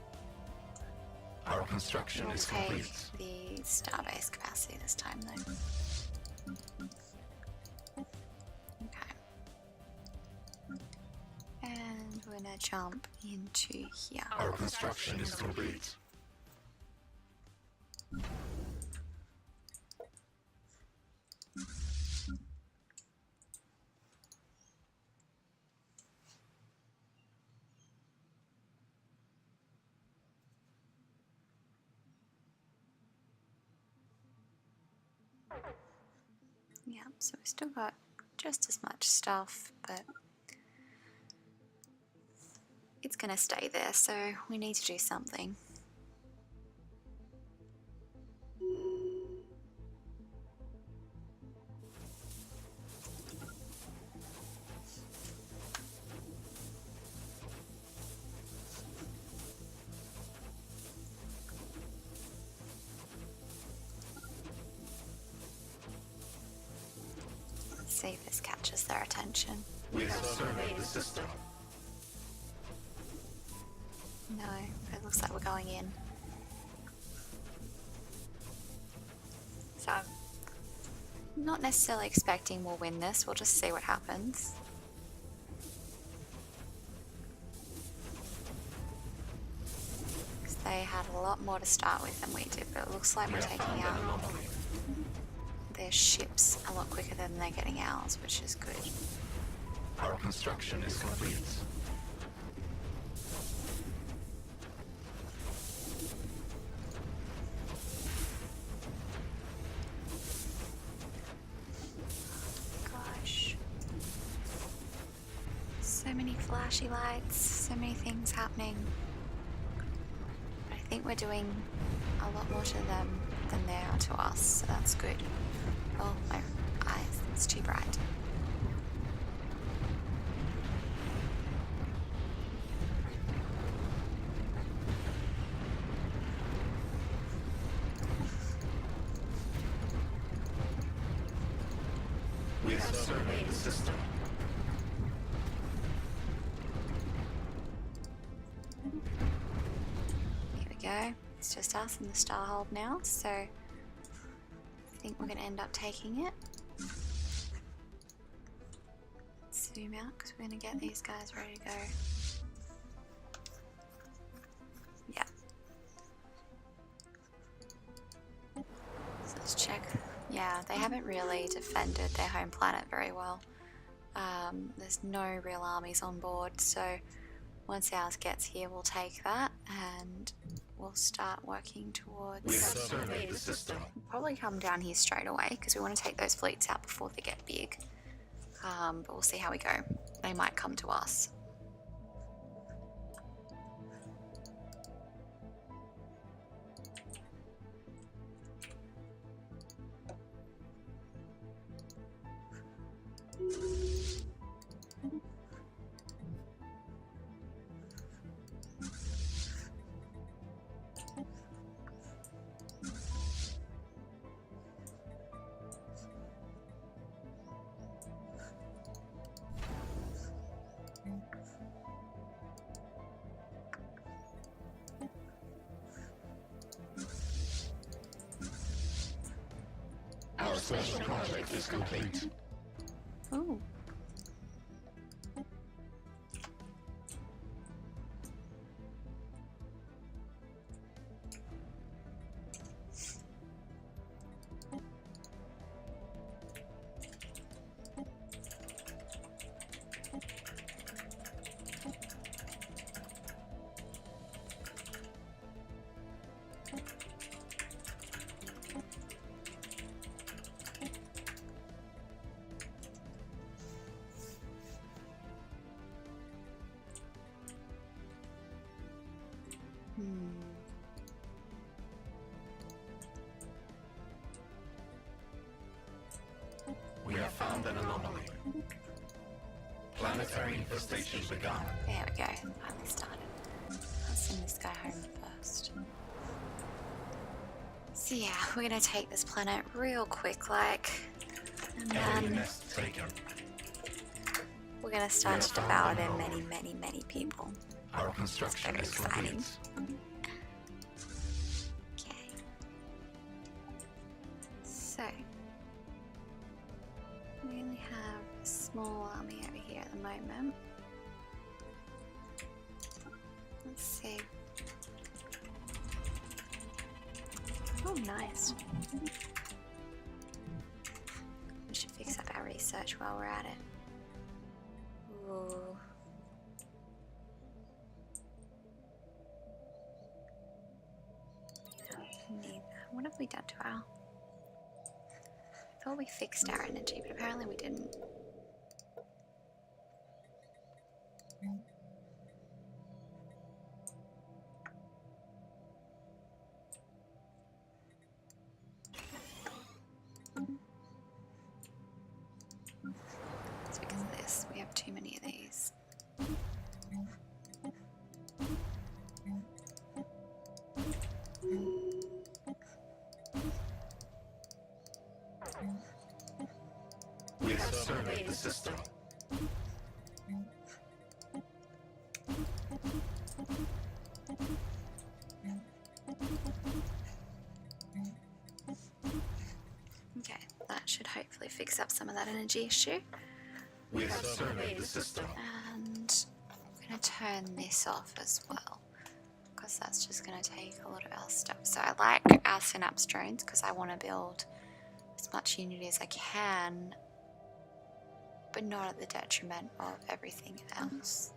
Our construction We'll is take complete. the starbase capacity this time though. Okay. And we're going to jump into here. Our construction is complete. Yeah, so we've still got just as much stuff, but it's going to stay there, so we need to do something. See if this catches their attention. We have surveyed the system. No, it looks like we're going in. So I'm not necessarily expecting we'll win this, we'll just see what happens. Because they had a lot more to start with than we did, but it looks like we're taking out their ships a lot quicker than they're getting ours, which is good. Our construction is complete. Flashy lights, so many things happening. I think we're doing a lot more to them than they are to us, so that's good. Oh, my eyes, it's too bright. We have surveyed the system. Here we go. It's just us in the Starhold now, so I think we're going to end up taking it. Let's zoom out because we're going to get these guys ready to go. Yeah. So let's check. Yeah, they haven't really defended their home planet very well. There's no real armies on board, so once ours gets here, we'll take that and we'll start working towards. We have surveyed the system. We'll probably come down here straight away because we want to take those fleets out before they get big. But we'll see how we go. They might come to us. Our special project is complete. Ooh. We have found an anomaly. Planetary infestation begun. There we go. Finally started. Let's send this guy home first. So yeah, we're gonna take this planet real quick, like, and Enemy then nest taken. we're gonna start to devour their many, many, many people. Our construction Very is exciting. complete. Okay. So we only have a small army over here at the moment. Let's see. Oh, nice. We should fix up our research while we're at it. Ooh. Need that. What have we done to our... I thought we fixed our energy, but apparently we didn't. It's because of this. We have too many of these. We have surveyed the system. Okay, that should hopefully fix up some of that energy issue. We have surveyed the system. And I'm going to turn this off as well, because that's just going to take a lot of our stuff. So I like our synapse drones because I want to build as much unity as I can, but not at the detriment of everything else.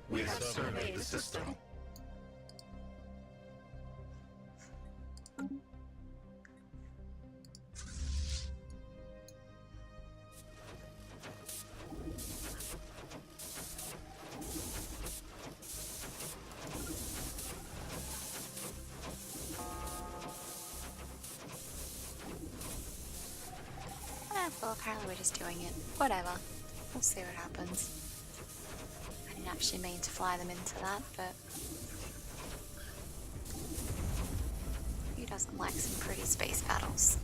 We have surveyed the system. apparently we're just doing it. Whatever. We'll see what happens. I didn't actually mean to fly them into that, but who doesn't like some pretty space battles?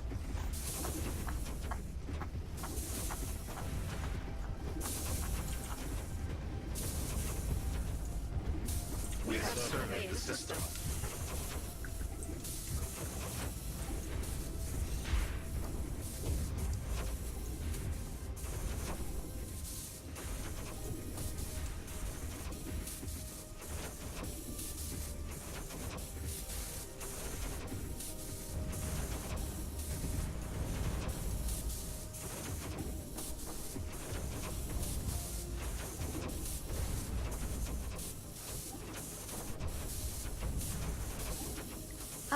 We have surveyed the system.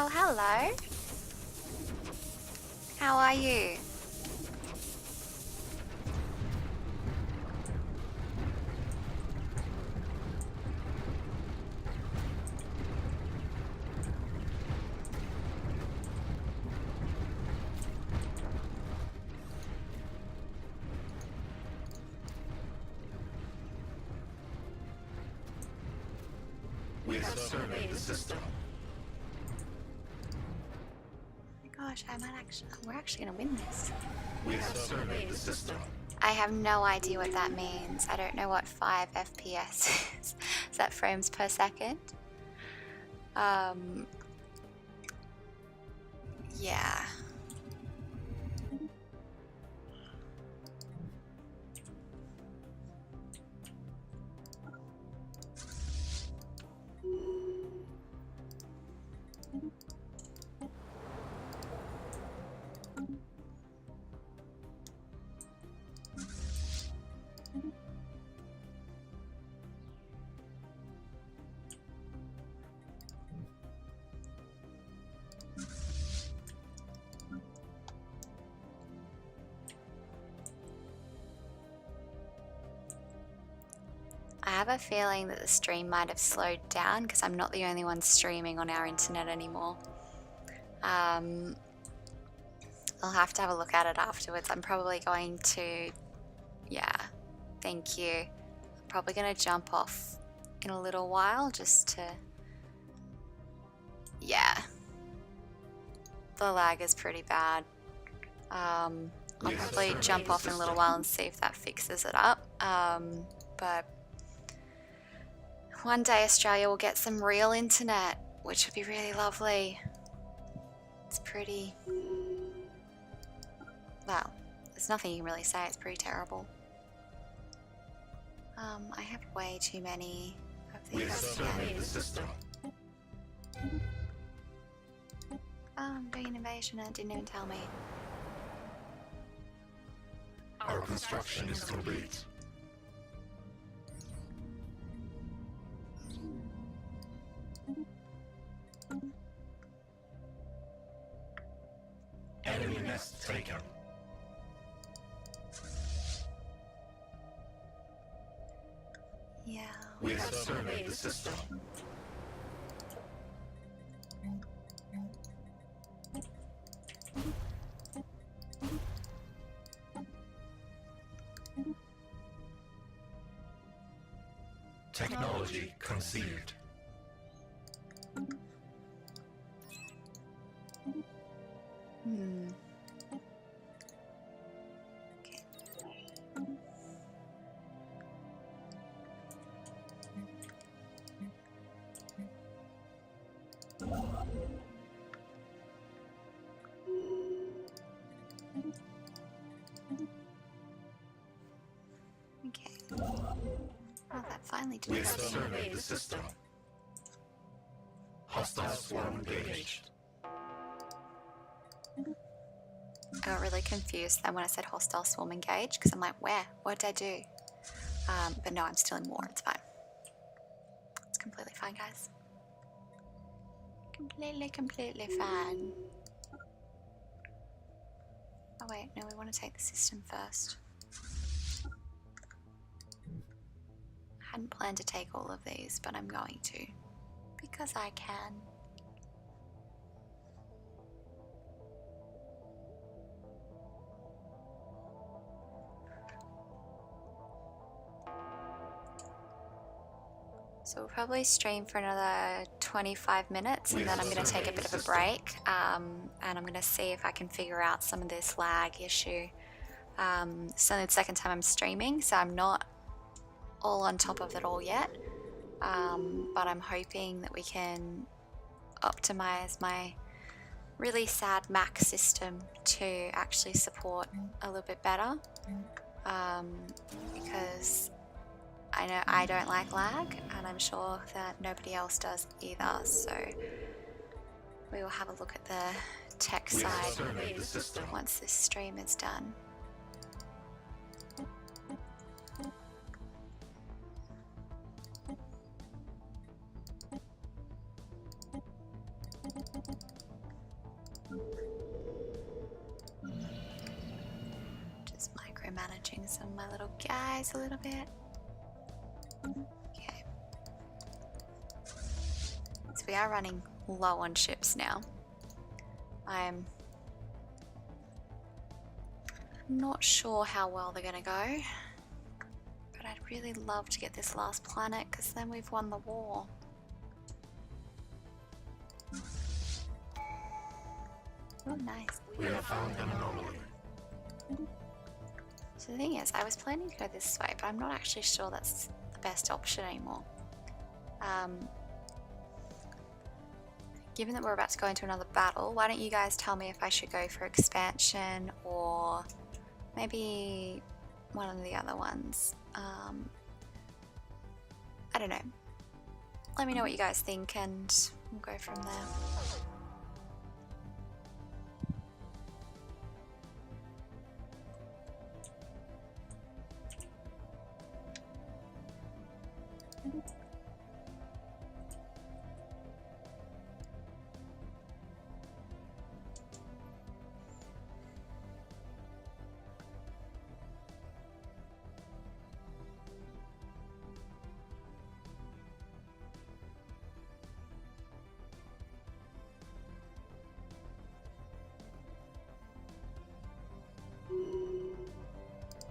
Oh, hello. How are you? We have surveyed the system. Gosh, we're actually gonna win this. We have surveyed the system. I have no idea what that means. I don't know what 5 FPS is. Is that frames per second? Yeah. I have a feeling that the stream might have slowed down because I'm not the only one streaming on our internet anymore. I'll have to have a look at it afterwards. I'm probably going to, yeah, thank you. I'm probably going to jump off in a little while just to, yeah. The lag is pretty bad. I'll probably jump off in a little while and see if that fixes it up. But one day Australia will get some real internet, which would be really lovely. It's pretty... well, there's nothing you can really say, it's pretty terrible. I have way too many of We have these. surveyed the system. I'm doing an invasion and it didn't even tell me. Our construction is complete. Enemy nest taken. Yeah. We have surveyed the system. Technology conceived. Okay. Okay. Oh, that finally We did have something. surveyed the system. Hostile swarm engaged. I got really confused then when I said hostile swarm engage because I'm like, where? What did I do? But no, I'm still in war. It's fine. It's completely fine, guys. Completely fine. Oh wait, no, we want to take the system first. I hadn't planned to take all of these, but I'm going to. Because I can. So we'll probably stream for another 25 minutes and then I'm going to take a bit of a break and I'm going to see if I can figure out some of this lag issue. It's only the second time I'm streaming, so I'm not all on top of it all yet, but I'm hoping that we can optimize my really sad Mac system to actually support a little bit better, because I know I don't like lag, and I'm sure that nobody else does either, so we will have a look at the tech side once this stream is done. Just micromanaging some of my little guys a little bit. Okay. So we are running low on ships now. I'm not sure how well they're gonna go, but I'd really love to get this last planet because then we've won the war. Oh, nice. We have found an anomaly. So the thing is, I was planning to go this way, but I'm not actually sure that's the best option anymore. Given that we're about to go into another battle, why don't you guys tell me if I should go for expansion or maybe one of the other ones? I don't know. Let me know what you guys think and we'll go from there.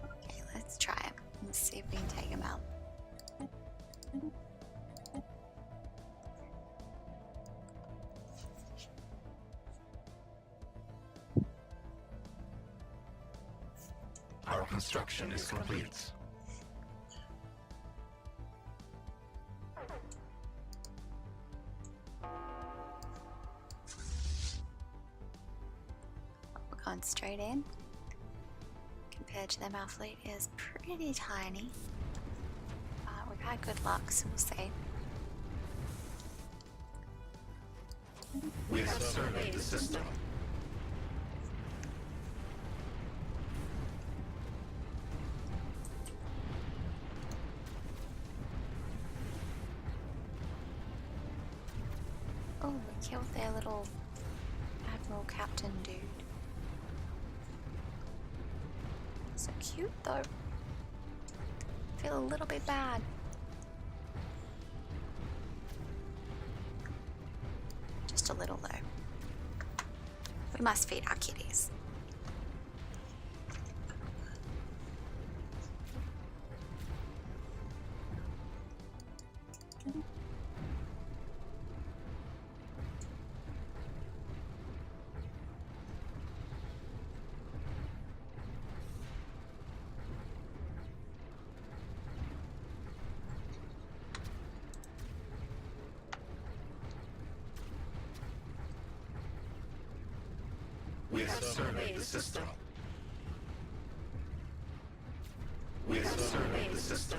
Okay, let's try it. Let's see if we can take him out. Our construction is complete. We're going straight in. Compared to them, our fleet is pretty tiny. We've had good luck, so we'll see. We have surveyed the system. Oh, we killed their little Admiral Captain dude. So cute though. Feel a little bit bad. Just a little though. We must feed our kitties. We have surveyed the system. We have surveyed the system.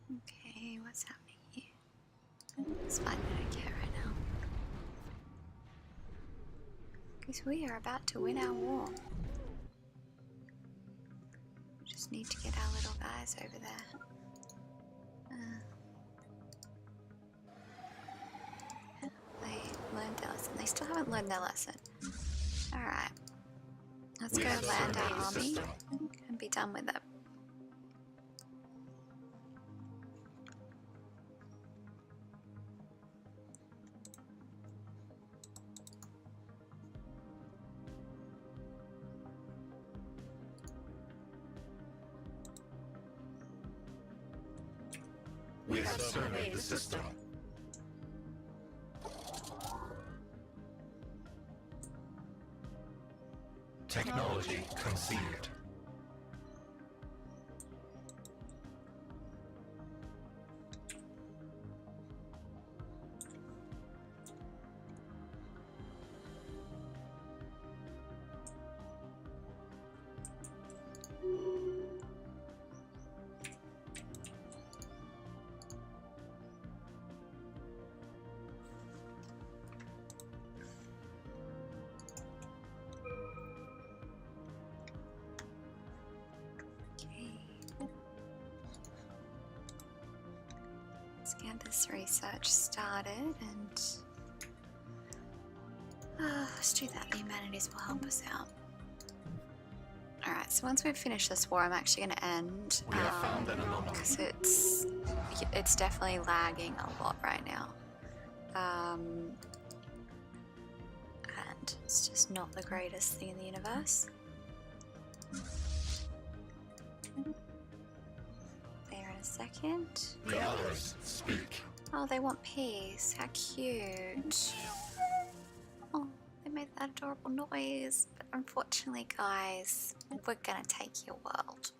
Okay, what's happening here? It's fine, I don't care right now. Because we are about to win our war. We just need to get our little guys over there. They learned their lesson. They still haven't learned their lesson. Alright. Let's go land our army and be done with it. have surveyed the system. Technology conceived. Let's get this research started and let's do that. The humanities will help us out. Alright, so once we've finished this war, I'm actually going to end We have found an anomaly. because it's definitely lagging a lot right now. And it's just not the greatest thing in the universe. There in a second. The others speak. Oh, they want peace. How cute. Oh, they made that adorable noise. But unfortunately, guys, we're gonna take your world.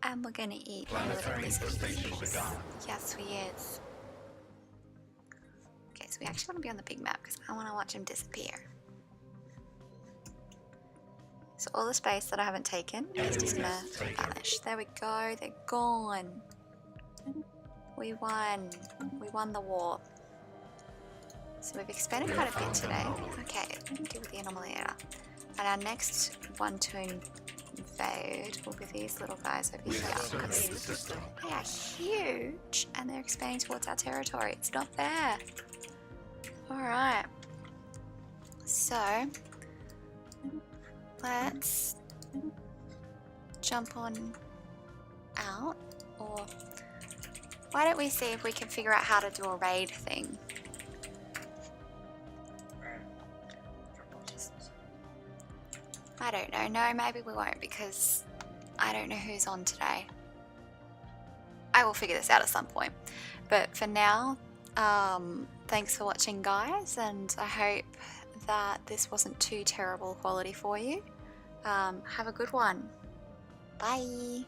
And we're gonna eat your little Planetary lizard infestation peas. begun. Yes, we is. Okay, so we actually want to be on the big map because I want to watch him disappear. So all the space that I haven't taken is just gonna vanish. There we go, they're gone. We won. We won the war. So we've expanded quite a bit today. Okay, deal with the anomaly era. And our next one to invade will be these little guys over We here. have surveyed the Because system. they are huge and they're expanding towards our territory. It's not fair. Alright. So let's jump on out, or why don't we see if we can figure out how to do a raid thing. I don't know. No, maybe we won't because I don't know who's on today. I will figure this out at some point. But for now, thanks for watching, guys, and I hope that this wasn't too terrible quality for you. Have a good one. Bye.